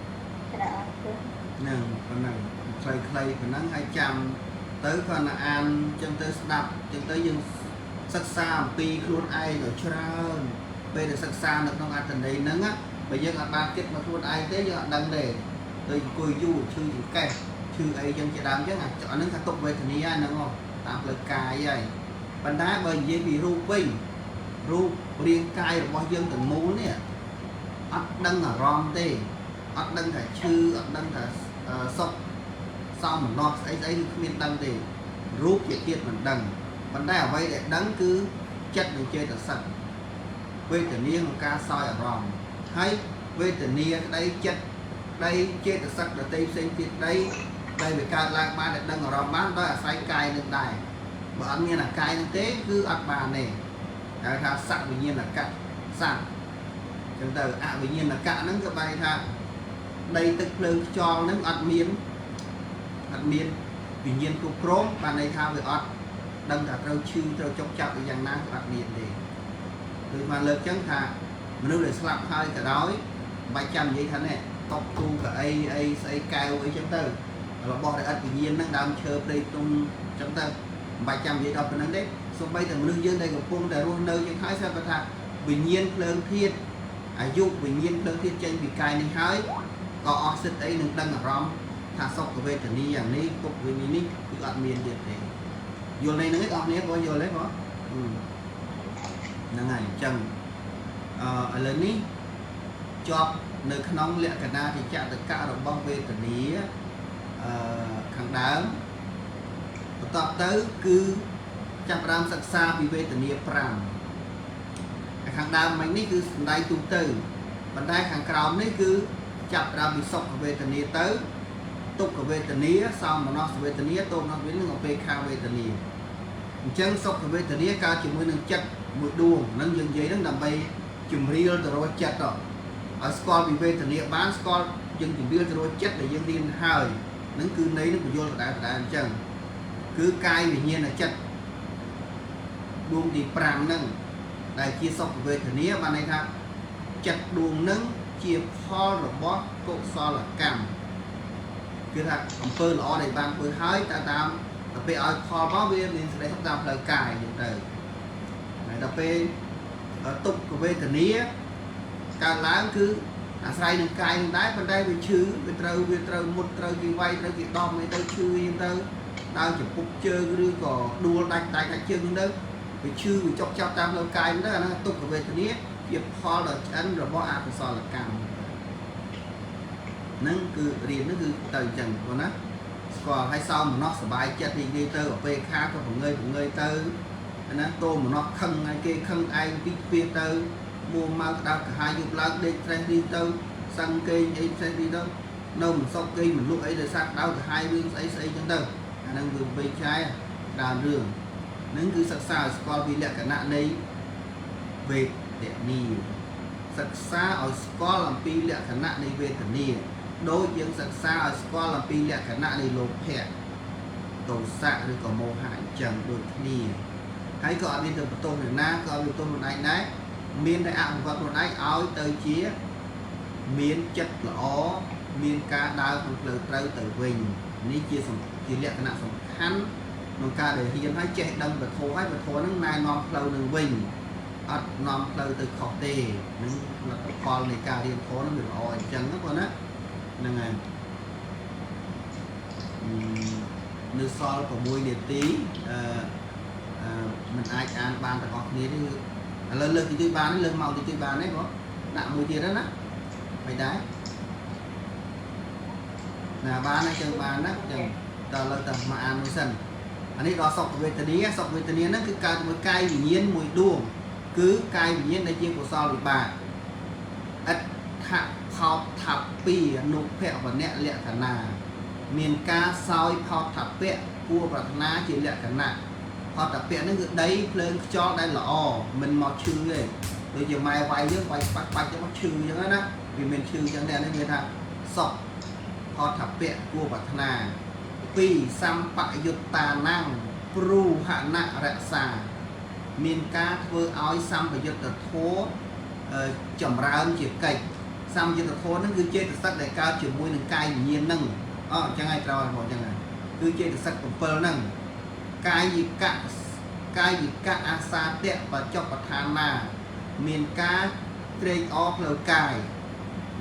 ច្រើនអត់ទេហ្នឹងប៉ុណ្ណឹងខ្លីៗប៉ុណ្ណឹងហើយចាំទៅគាត់ណាអានចឹងទៅស្ដាប់ចឹងទៅយើងសិក្សាអំពីខ្លួនឯងឲ្យច្រើនពេលដែលសិក្សានៅក្នុងអត្ថន័យហ្នឹងបើយើងអត់បានគិតមកខ្លួនឯងទេយើងអត់ដឹងទេដូចអង្គុយយូរឈឺចង្កេះឈឺអីចឹងជាដើមចឹងអាហ្នឹងថាទុក្ខវេទនាហ្នឹងតាមផ្លូវកាយហើយប៉ុន្តែបើនិយាយពីរូបវិញរូបរាងកាយរបស់យើងទាំងមូលនេះអត់ដឹងអារម្មណ៍ទេអត់ដឹងថាឈឺអត់ដឹងថាសុខសោមនស្សស្អីគឺគ្មានដឹងទេរូបជាទៀតមិនដឹងប៉ុន្តែអ្វីដែលដឹងគឺចិត្តនិងចេតសិកវេទនាក្នុងការសោយអារម្មណ៍ហើយវេទនាក្តីចិត្តក្តីចេតសិកដតីផ្សេងទៀតក្តីដែលវាកើតឡើងបានដែលដឹងអារម្មណ៍បានដោយអាស្រ័យកាយនឹងដែរបើអត់មានអាកាយនឹងទេគឺអត់បានទេហៅថាសវិញ្ញាណកៈសត្វចឹងទៅអវិញ្ញាណកៈហ្នឹងក៏បែរថាដីទឹកភ្លើងខ្យល់ហ្នឹងអត់មានវិញ្ញាណគ្រប់គ្រងបានន័យថាវាអត់ដឹងថាត្រូវឈឺត្រូវចុកចាប់ពីយ៉ាងណាក៏អត់មានទេដូចមកលើកចឹងថាមនុស្សដែលស្លាប់ហើយក៏ដោយមិនបាច់ចាំនិយាយថានេះតបគូកៅអីស្អីកែវអីចឹងទៅរបស់ដែលអត់វិញ្ញាណហ្នឹងដើមឈើព្រៃទុំចឹងទៅមិនបាច់ចាំនិយាយដល់ប៉ុណ្្នឹងទេសូម្បីតែមនុស្សយើងដែលកំពុងតែរស់នៅចឹងហើយស្រាប់ថាវិញ្ញាណភ្លើងធាតុអាយុវិញ្ញាណភ្លើងធាតុចេញពីកាយនេះហើយក៏អស់សិទ្ធអីនឹងដឹងអារម្មណ៍ថាសុខវេទនាយ៉ាងនេះទុក្ខវេទនានេះគឺអត់មានទៀតទេយល់នេះហ្នឹងឯងបងប្អូនបងយល់ទេបងហ្នឹងហើយអញ្ចឹងឥឡូវនេះជាប់នៅក្នុងលក្ខណៈជាចតកៈរបស់វេទនាខាងដើមបន្តទៅគឺចាប់ផ្ដើមសិក្សាពីវេទនា5ខាងដើមមិញនេះគឺសំដែងទូទៅប៉ុន្តែខាងក្រោមនេះគឺចាប់ផ្ដើមពីសុខវេទនាទៅទុក្ខវេទនាសោមនស្សវេទនាទោមនស្សវេទនានិងឧបេក្ខាវេទនាអញ្ចឹងសុខវេទនាកើតជាមួយនឹងចិត្តមួយដួងហ្នឹងយើងនិយាយហ្នឹងដើម្បីជំរាលទៅរកចិត្តឲ្យស្គាល់ពីវេទនាបានស្គាល់យើងជំរាលទៅរកចិត្តដែលយើងរៀនហើយហ្នឹងគឺន័យនឹងបញ្យល់ដដែលអញ្ចឹងគឺកាយវិញ្ញាណចិត្តដួងទី5ហ្នឹងដែលជាសុខវេទនាបានន័យថា ចិត្តដួងនឹងជាផលរបស់កុសលកម្មគឺថាអំពើល្អដែលបានធ្វើហើយតែតាមទៅពេលឲ្យផលមកវាមានសេចក្តីសុខតាមផ្លូវកាយចឹងទៅហើយដល់ពេលទុក្ខវេទនាកើតឡើងគឺអាស្រ័យនឹងកាយនឹងដែរប៉ុន្តែវាឈឺវាត្រូវមុតត្រូវគេវាយត្រូវគេដោះមិនទៅឈឺចឹងទៅដើរចំពុកជើងឬក៏ដួលដាច់ជើងទៅវាឈឺវាចុកចាប់តាមផ្លូវកាយទៅអាហ្នឹងទុក្ខវេទនាជាផលដ៏ឆ្អិនរបស់អកុសលកម្មហ្នឹងគឺរៀនហ្នឹងគឺទៅអញ្ចឹងបងណាស្គាល់ឲ្យសោមនស្សសบายចិត្តរីករាយទៅអពេខាក៏បង្ងើយទៅណាតោមនស្សខឹងឲ្យគេខឹងឯងពីពីទៅមួម៉ៅក្តៅកាហាយយប់ឡើងដេកត្រេះរីទៅសឹងគេអីផ្សេងទីទៅនៅមិនសុខគេមិនលក់អីដោយសារក្តៅកាហាយរឿងស្អីចឹងទៅអាហ្នឹងគឺបីឆាយដើមរឿងហ្នឹងគឺសិក្សាឲ្យស្គាល់ពីលក្ខណៈនៃវេទនីសិក្សាឲ្យស្គាល់អំពីលក្ខណៈនៃវេទនាដូចយើងសិក្សាឲ្យស្គាល់អំពីលក្ខណៈនៃលោភៈទោសៈឬក៏មោហៈអញ្ចឹងដូចគ្នាហើយក៏អត់មានទៅបន្ទោសនរណាក៏អត់មានបន្ទោសខ្លួនឯងដែរមានតែអនុវត្តខ្លួនឯងឲ្យទៅជាមានចិត្តល្អមានការដើរក្នុងផ្លូវត្រូវទៅវិញនេះជាលក្ខណៈសំខាន់ក្នុងការដែលរៀនឲ្យចេះដឹងពធហើយពធហ្នឹងណែនាំផ្លូវនឹងវិញអត់នាំផ្លូវទៅខុសទេនឹងលទ្ធផលនៃការរៀនធម៌ហ្នឹងវាល្អអញ្ចឹងណាបងណាហ្នឹងហើយនៅសល់6នាទីមិនអាចអានបានទាំងអស់គ្នាទេឥឡូវលើកទីបានលើកមកទីបានទេបងដាក់មួយទៀតណាមិនដែរណាបានអញ្ចឹងបានណាអញ្ចឹងតើលើកតែមកអានមួយសិនអានេះដល់សុខវេទនាហ្នឹងគឺកើតជាមួយកាយវិញ្ញាណមួយដួងគឺកាយវិញ្ញាណដែលជាកុសលវិបាកអដ្ឋផោថពីអនុភវនៈលក្ខណៈមានការសោយផោថពៈគួរប្រាថ្នាជាលក្ខណៈផោថពៈហ្នឹងគឺដីភ្លើងខ្យល់ដែលល្អមិនមកឈឺទេដូចជាម៉ែវាយយើងវាយបាច់ទៅមកឈឺអញ្ចឹងណាវាមានឈឺអញ្ចឹងតែនេះវាថាសុខផោថពៈគួរប្រាថ្នា2សម្បយុត្តានាំងព្រូហណៈរក្សាមានការធ្វើឲ្យសម្បយុត្តធម៌ចម្រើនជាកិច្ចសម្បយុត្តធម៌ហ្នឹងគឺចេតសិកដែលកើតជាមួយនឹងកាយវិញ្ញាណហ្នឹងអញ្ចឹងហើយត្រូវហើយបងអញ្ចឹងហើយគឺចេតសិក7ហ្នឹងកាយវិកៈអាសាតៈបច្ចុប្បដ្ឋានាមានការត្រេកអរផ្លូវកាយ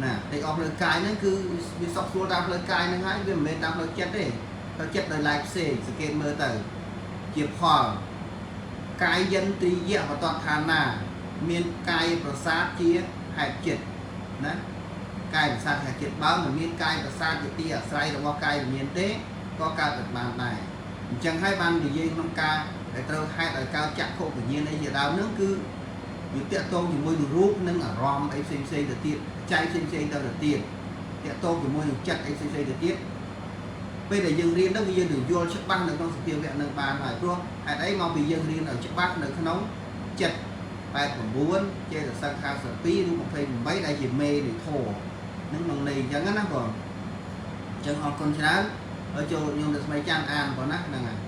ណាត្រេកអរផ្លូវកាយហ្នឹងគឺវាសុខស្រួលតាមផ្លូវកាយហ្នឹងហើយវាមិនមែនតាមផ្លូវចិត្តទេផ្លូវចិត្តដោយឡែកផ្សេងសង្កេតមើលទៅជាផលកាយយន្ត្រីយៈបតដ្ឋានាមានកាយប្រសាទជាហេតុចិត្តណាកាយប្រសាទហេតុចិត្តបើមិនមានកាយប្រសាទជាទីអាស្រ័យរបស់កាយវិញ្ញាណទេក៏កើតបានដែរអញ្ចឹងហើយបាននិយាយក្នុងការដែលត្រូវហេតុឲ្យកើតចក្ខុវិញ្ញាណអីជាដើមហ្នឹងគឺវាតាក់ទងជាមួយនឹងរូបនិងអារម្មណ៍អីផ្សេងៗទៅទៀតចែកផ្សេងៗទៅទៀតតាក់ទងជាមួយនឹងចិត្តអីផ្សេងៗទៅទៀតពេលដែលយើងរៀនហ្នឹងយើងនឹងយល់ច្បាស់នៅក្នុងសភាវៈនឹងបានហើយព្រោះហេតុអីមកពីយើងរៀនឲ្យច្បាស់នៅក្នុងចិត្ត89ចេតសិក52ឬ28ដែលជាមេនៃធម៌នឹងក្នុងន័យអញ្ចឹងណាបងអញ្ចឹងអរគុណច្រើនហើយចូលខ្ញុំទៅស្មីចាន់អានបងណាហ្នឹងហើយ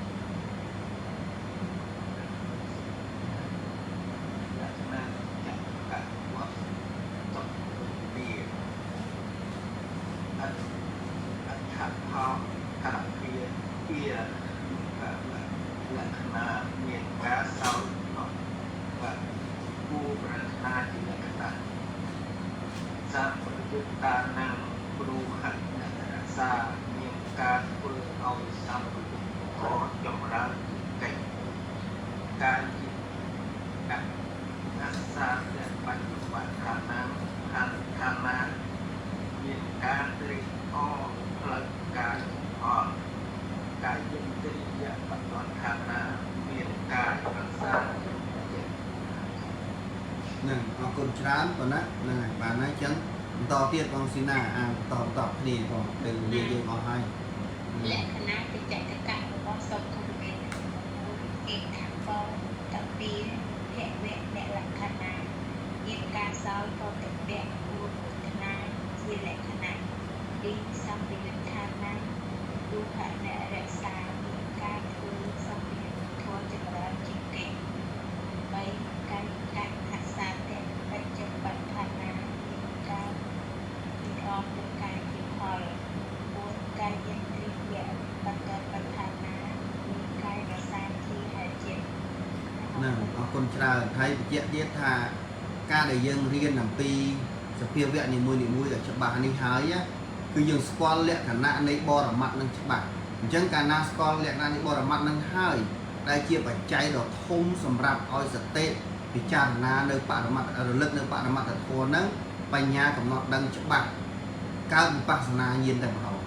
ហ្នឹងអរគុណច្រើនបងណាហ្នឹងហើយបានហើយអញ្ចឹងបន្តទៀតបងស៊ីណាអានបន្តគ្នាបងទៅនិយាយយើងអស់ហើយលក្ខណៈបច្ចេកទេសរបស់សុខវេទនាគេថាបងតាពីភវៈអ្នកលក្ខណៈមានការសោយក៏ទៅពៈគួរប្រាថ្នាជាលក្ខណៈទីសម្បយុដ្ឋានារូបអ្នករក្សាមានការធ្វើសម្បយុទ្ធធម៌ចម្រើនជាកិច្ច3កាយកៈអាសាតៈបច្ចុប្បន្នដ្ឋានា នឹងអរគុណច្រើនហើយបញ្ជាក់ទៀតថាការដែលយើងរៀនអំពីសភាវៈនីមួយៗឲ្យច្បាស់នេះហើយគឺយើងស្គាល់លក្ខណៈនៃបរមត្តនឹងច្បាស់អញ្ចឹងកាលណាស្គាល់លក្ខណៈនៃបរមត្តនឹងហើយដែលជាបច្ច័យដ៏ធំសម្រាប់ឲ្យសតិពិចារណានៅបរមត្តរលឹកនៅបរមត្តធម៌ហ្នឹងបញ្ញាកំណត់ដឹងច្បាស់កើតវិបស្សនាញាណតែម្ដង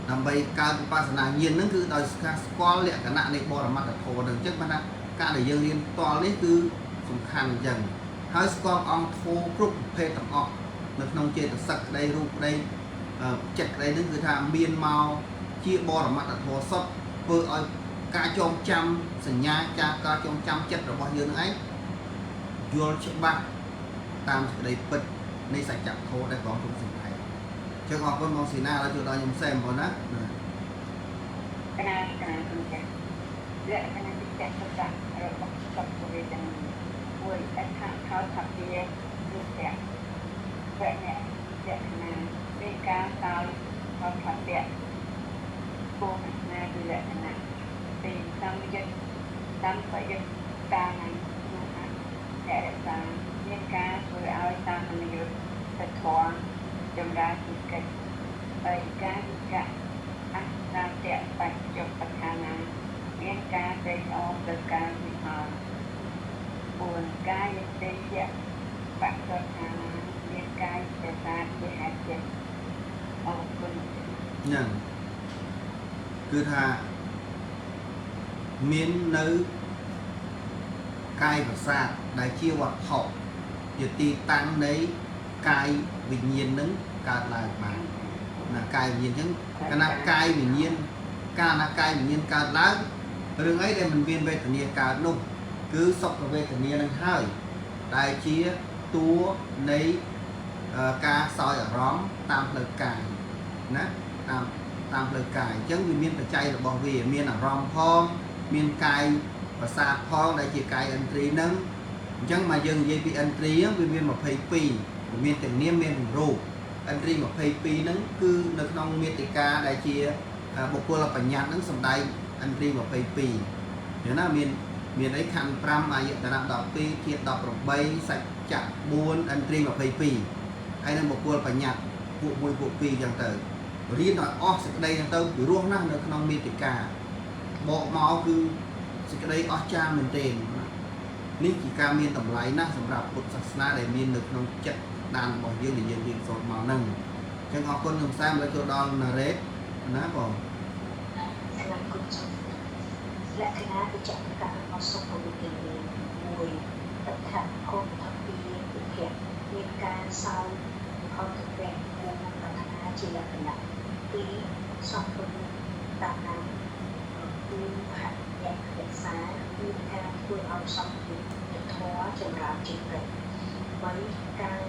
ដើម្បីកើតវិបស្សនាញាណហ្នឹងគឺដោយការស្គាល់លក្ខណៈនៃបរមត្តធម៌ហ្នឹងអញ្ចឹងបានថាការដែលយើងរៀនផ្ទាល់នេះគឺសំខាន់អញ្ចឹងហើយស្គាល់អង្គធម៌គ្រប់ប្រភេទទាំងអស់នៅក្នុងចេតសិកក្តីរូបក្តីចិត្តក្តីហ្នឹងគឺថាមានមកជាបរមត្តធម៌សុទ្ធធ្វើឲ្យការចងចាំសញ្ញាការចងចាំចិត្តរបស់យើងហ្នឹងឯងយល់ច្បាស់តាមសេចក្តីពិតនៃសច្ចធម៌ដែលព្រះអង្គទ្រង់សម្ដែងចឹងអរគុណបងស៊ីណាហើយជួយដល់ខ្ញុំសែមបងណាកណាគុណចាស់លក្ខណៈពិសេសរបស់សុខវេទនាមួយអត្ថខោថាជារូបៈវៈលក្ខណៈនៃការសោយខោថាជាពុទ្ធនាគឺលក្ខណៈពីសម្យិតតាមនឹងនោះអរសាមានការធ្វើឲ្យតាមនិយមទៅធម៌ចម្រើនពីកិច្ចហើយការវិកៈអស្ចារ្យបច្ចុប្បន្នណាមានការត្រេកអរទៅការវិហរ4កាយទេយៈបច្ចុប្បន្នណាមានកាយប្រសាទជាហេតុចិត្តអរគុណហ្នឹងគឺថាមាននៅកាយប្រសាទដែលជាវត្ថុជាទីតាំងនៃកាយវិញ្ញាណនឹងកើតឡើងបានណាកាយវិញ្ញាណអញ្ចឹងកាលណាកាយវិញ្ញាណកើតឡើងរឿងអីដែលមិនមានវេទនាកើតនោះគឺសុខវេទនានឹងហើយដែលជាតួនៃការសោយអារម្មណ៍តាមផ្លូវកាយណាតាមផ្លូវកាយអញ្ចឹងវាមានបច្ច័យរបស់វាមានអារម្មណ៍ផងមានកាយប្រសាទផងដែលជាកាយឥន្ទ្រីហ្នឹងអញ្ចឹងមកយើងនិយាយពីឥន្ទ្រីវាមាន22វាមានទាំងនាមមានទាំងរូបឥន្ទ្រី22ហ្នឹងគឺនៅក្នុងមាតិកាដែលជាបុគ្គលបញ្ញត្តិហ្នឹងសំដែងឥន្ទ្រី22យ៉ាងណាមានអីខណ្ឌ5អាយតនៈ12ធាតុ18សច្ចៈ4ឥន្ទ្រី22ហើយនឹងបុគ្គលបញ្ញត្តិពួក1ពួក2ចឹងទៅរៀនឲ្យអស់សេចក្តីហ្នឹងទៅពីរស់ណាស់នៅក្នុងមាតិកាបកមកគឺសេចក្តីអស្ចារ្យមែនទែននេះជាការមានតម្លៃណាស់សម្រាប់ពុទ្ធសាសនាដែលមាននៅក្នុងចិត្តដានរបស់យើងដែលយើងរៀនសូត្រមកហ្នឹងអញ្ចឹងអរគុណខ្ញុំសាមលើចូលដល់ណារ៉េតណាបងអរគុណសូមលក្ខណៈវិជ្ជាការរបស់សុខវេទនាមួយតថាគតថាពីវិភៈមានការសោយផលទៅពេលគួរប្រាថ្នាជាលក្ខណៈ2សុខវេទនាតាមណាគឺហេតុអ្នករក្សាមានការធ្វើឲ្យសង្ឃវិធម៌ចម្រើនជាប្រេ3ការ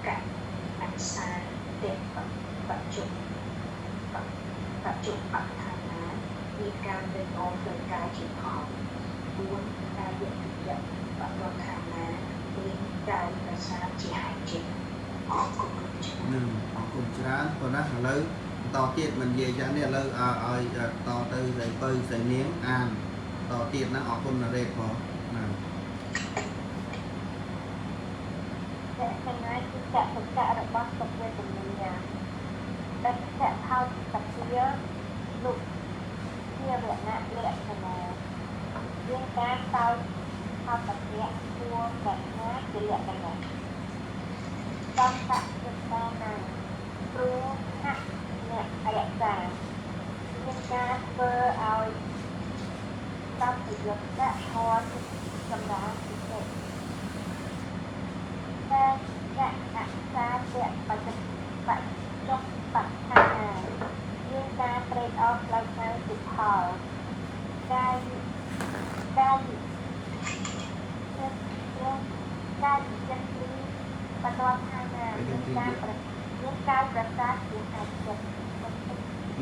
កៈអក្សាទេបច្ចុប្បន្នថាណាមានការដេញអស់ផ្លូវកាយជាផល4ការយតិយៈបច្ចុប្បន្នថាណាមានការប្រសាជាហេតុចិត្តអរគុណច្រើនអរគុណច្រើនប៉ុណ្ណាឥឡូវតទៀតមិននិយាយចឹងនេះឥឡូវឲ្យតទៅស្រីពៅស្រីនាងអានតទៀតណាអរគុណណារ៉េតផងណាតែខាងណាគឺចក្ខុរបស់សុខវេទនាដែលចក្ខុសភាលោកជាវៈណៈលក្ខណៈមានការសោយខោតៈគួរប្រាថ្នាជាលក្ខណៈតំតយុត្តាណាព្រោះអ្នករក្សាមានការធ្វើឲ្យតាមប្រយុទ្ធដាក់ហោសម្រាប់ពិសេសតែចាក់អក្សារបច្ចុប្បន្នមានការត្រេកអរផ្លូវកាយជាផលកាយចិត្តពីបដិថាណាមានការប្រសាទជាហេតុចិត្ត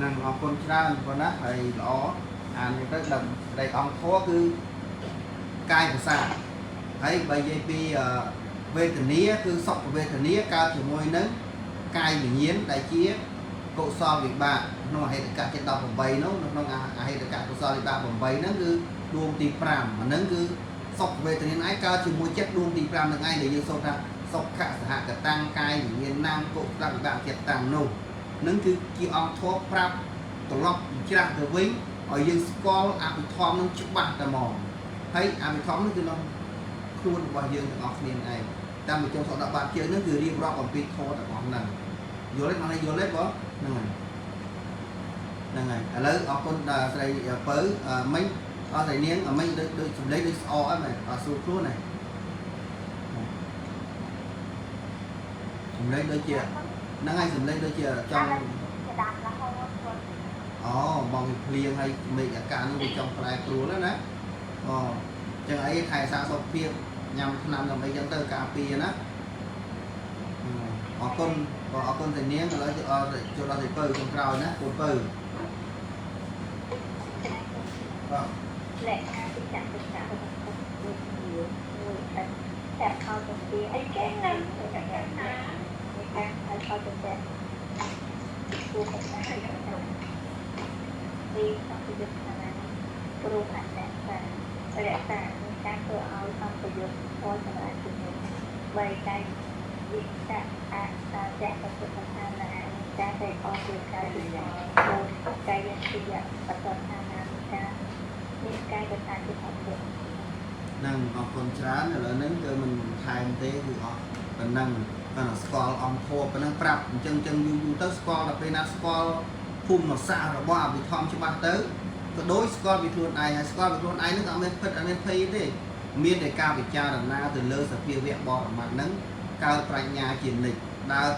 នឹងអរគុណច្រើនប៉ុណ្ណាហើយល្អអានទៅដឹងស្ដីអង្គធម៌គឺកាយប្រសាទហើយបើនិយាយពីវេទនាគឺសុខវេទនាកើតជាមួយនឹងកាយវិញ្ញាណដែលជាកុសលវិបាកក្នុងអហេតុកៈចិត្ត18នោះនៅក្នុងអហេតុកៈកុសលវិបាក8ហ្នឹងគឺដួងទី5អាហ្នឹងគឺ សុខវេទនាឯងកើតជាមួយចិត្តដួងទី5នឹងឯងដែលយើងសូត្រថាសុខៈសហកតាំងកាយវិញ្ញាណនាមគុក្ខវិបាកចិត្តតាំងនោះនឹងគឺជាអង្គធម៌ប្រាប់ត្រឡប់ច្រាស់ទៅវិញឲ្យយើងស្គាល់អភិធម្មនឹងច្បាស់តែហ្មងហើយអភិធម្មនឹងគឺក្នុងខ្លួនរបស់យើងទាំងអស់គ្នាឯងតាមបញ្ចុងសតបាតជើងនឹងគឺរៀបរាប់អំពីធម៌ទាំងអស់ហ្នឹងយល់ទេបងយល់ទេបងហ្នឹងហើយឥឡូវអរគុណដល់ស្រីពៅមិញអត់ស្រីនាងមិញដូចសម្លេងដូចស្អកហ្នឹងអត់ស្រួលខ្លួនទេសម្លេងដូចជាហ្នឹងហើយសម្លេងដូចជាចង់អូបងវាភ្លៀងហើយមេឃអាកាសនោះវាចង់ផ្លែព្រួលណាអូចឹងអីថែសាសុខភាពញ៉ាំថ្នាំដើម្បីចឹងទៅការពារណាអរគុណបងអរគុណស្រីនាងឥឡូវចូលដល់ស្រីពៅចុងក្រោយណាពូពៅបាទលែកការទីចាក់ទីចាក់របស់មួយតែខោទៅពីអីគេណាតែហើយខោទៅតែគូកតែទីតាមពីណាគ្រូអត្តតែរក្សាមានការធ្វើឲ្យអង្គប្រយុទ្ធផលសម្រាប់ជំនួយបីកាយវិសាអសាចៈពុទ្ធសាសនាចាតែអស់ជាកាយវិញ្ញាណកាយវិទ្យាបតថានាមិកាមានកាយវិសាជាអត់ទេនឹងអរគុណច្រើនឥឡូវហ្នឹងគឺមិនថែមទេគឺអស់ប៉ុណ្ណឹងគាត់ស្គាល់អង្គធម៌ប៉ុណ្ណឹងប្រាប់អញ្ចឹងយូរទៅស្គាល់ដល់ពេលណាស្គាល់ភូមិសាស្ត្ររបស់អភិធម្មច្បាស់ទៅក៏ដូចស្គាល់ពីខ្លួនឯងហើយស្គាល់ពីខ្លួនឯងហ្នឹងអត់មានពិតអត់មានភ័យទេមានតែការពិចារណាទៅលើសភាវៈបរមត្តហ្នឹងកើតប្រាជ្ញាជានិច្ចដើរ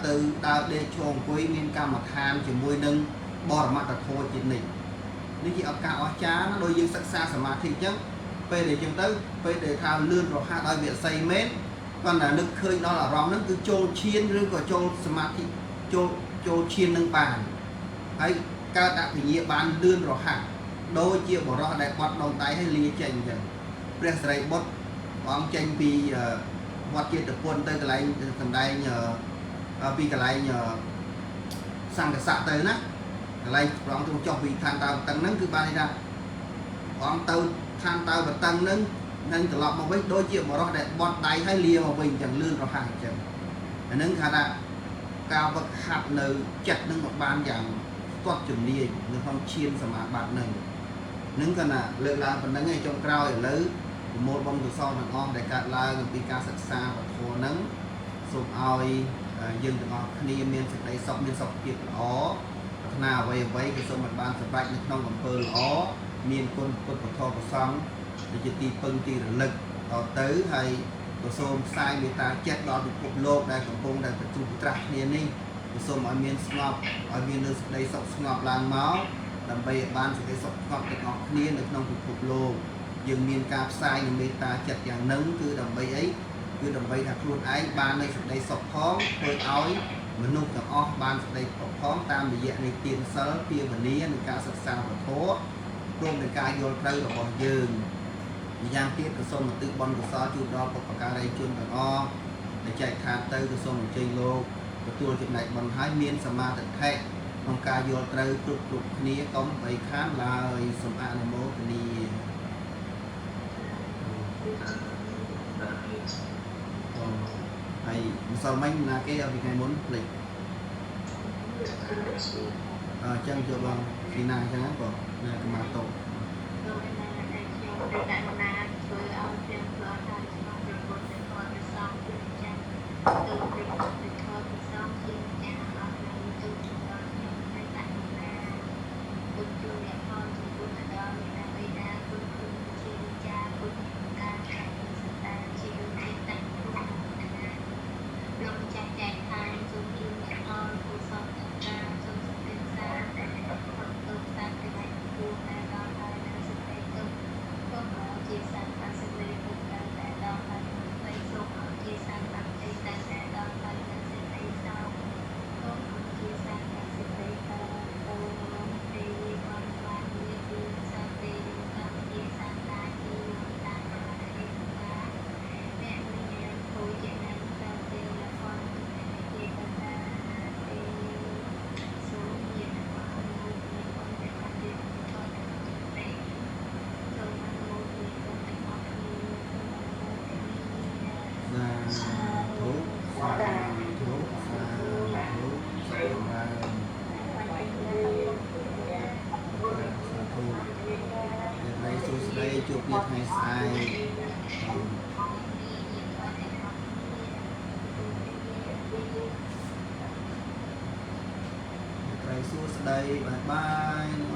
ដេកឈរអង្គុយមានកម្មដ្ឋានជាមួយនឹងបរមត្តធម៌ជានិច្ចនេះជាឱកាសអស្ចារ្យណាស់ដោយយើងសិក្សាសមាធិអញ្ចឹងពេលដែលអញ្ចឹងទៅពេលដែលថាលឿនរហ័សដោយវិស័យមែនគាត់តែនឹកឃើញដល់អារម្មណ៍ហ្នឹងគឺចូលឈានឬក៏ចូលសមាធិចូលឈាននឹងបានហើយកើតអភិញ្ញាបានលឿនរហ័សដូចជាបរិសុទ្ធដែលបាត់ដងដៃឲ្យលាចេញអញ្ចឹងព្រះសិរីបុត្រព្រះអង្គចេញពីវត្តជាតិពុនទៅកន្លែងសម្ដែងពីកន្លែងសង្កស័កទៅណាកន្លែងព្រះអង្គចុះពីឋានតើបតឹងហ្នឹងគឺបានន័យថាព្រះអង្គទៅឋានតើបតឹងហ្នឹងនឹងត្រឡប់មកវិញដូចជាបរិសុទ្ធដែលបាត់ដៃឲ្យលាមកវិញអញ្ចឹងលឿនរហ័សអញ្ចឹងអាហ្នឹងគេថាការវឹកហាត់នៅចិត្តហ្នឹងមកបានយ៉ាងស្ទាត់ជំនាញនៅក្នុងឈានសមាបត្តិហ្នឹងគាត់ណាលើកឡើងប៉ុណ្្នឹងឯងចុងក្រោយឥឡូវប្រមូលបុណ្យកុសលទាំងអស់ដែលកើតឡើងអំពីការសិក្សាពធហ្នឹងសូមឲ្យយើងទាំងអស់គ្នាមានសេចក្តីសុខមានសុខភាពល្អប្រាថ្នាអ្វីក៏សូមឲ្យបានសម្រេចនៅក្នុងអំពើល្អមានគុណពុទ្ធពធប្រសង្ឃដែលជាទីពឹងទីរលឹកតទៅហើយក៏សូមផ្សាយមេត្តាចិត្តដល់ពិភពលោកដែលកំពុងតែប្រជុំត្រាស់គ្នានេះក៏សូមឲ្យមានស្ងប់ឲ្យមាននូវសេចក្តីសុខស្ងប់ឡើងមកដើម្បីឲ្យបានសេចក្តីសុខស្ងប់ទាំងអស់គ្នានៅក្នុងពិភពលោកយើងមានការផ្សាយនៃមេត្តាចិត្តយ៉ាងហ្នឹងគឺដើម្បីអីគឺដើម្បីថាខ្លួនឯងបាននូវសេចក្តីសុខផងធ្វើឲ្យមនុស្សទាំងអស់បានសេចក្តីសុខផងតាមរយៈនៃទានសិលភាវនានិងការសិក្សាពធព្រមទាំងការយល់ត្រូវរបស់យើងម្យ៉ាងទៀតក៏សូមឧទ្ទិសបុណ្យកុសលជូនដល់បុព្វការីជនទាំងអស់ដែលចែកឋានទៅក៏សូមអញ្ជើញលោកទទួលចំណែកបុណ្យឲ្យមានសមាធិក្នុងការយល់ត្រូវគ្រប់គ្នាកុំបីខានឡើយសូមអនុមោទនាហើយម្សិលមិញណាគេឲ្យពីថ្ងៃមុនភ្លេចអញ្ចឹងចូលបងពីណាអញ្ចឹងបងណាកម្មាតោដោយណាដែលខ្ញុំได้ដាក់ណាធ្វើឲ្យទាំងព្រោះថាខ្ញុំเป็นคนเป็นคนเป็นสองคือចាស់ទៅเป็นคนเป็นคนเป็นสองคือចាស់អត់នៅទៅដល់ខ្ញុំได้ដាក់ណាគុណជួនអ្នកផងជួនគុណដល់អ្នកបិតាគុណគុណជាចាស់គុណការខែសតាជាជាតាំងគុណណាលោកម្ចាស់ចែកខាងជួនជួនអ្នកផងគូសលទាំងការជួនសិក្សាតែខុសទៅតាមតែគួរតែដល់ហើយនៅសេចក្តីទុកក៏ ជួបគ្នាថ្ងៃស្អែកត្រីសួស្ដីបាយបាយ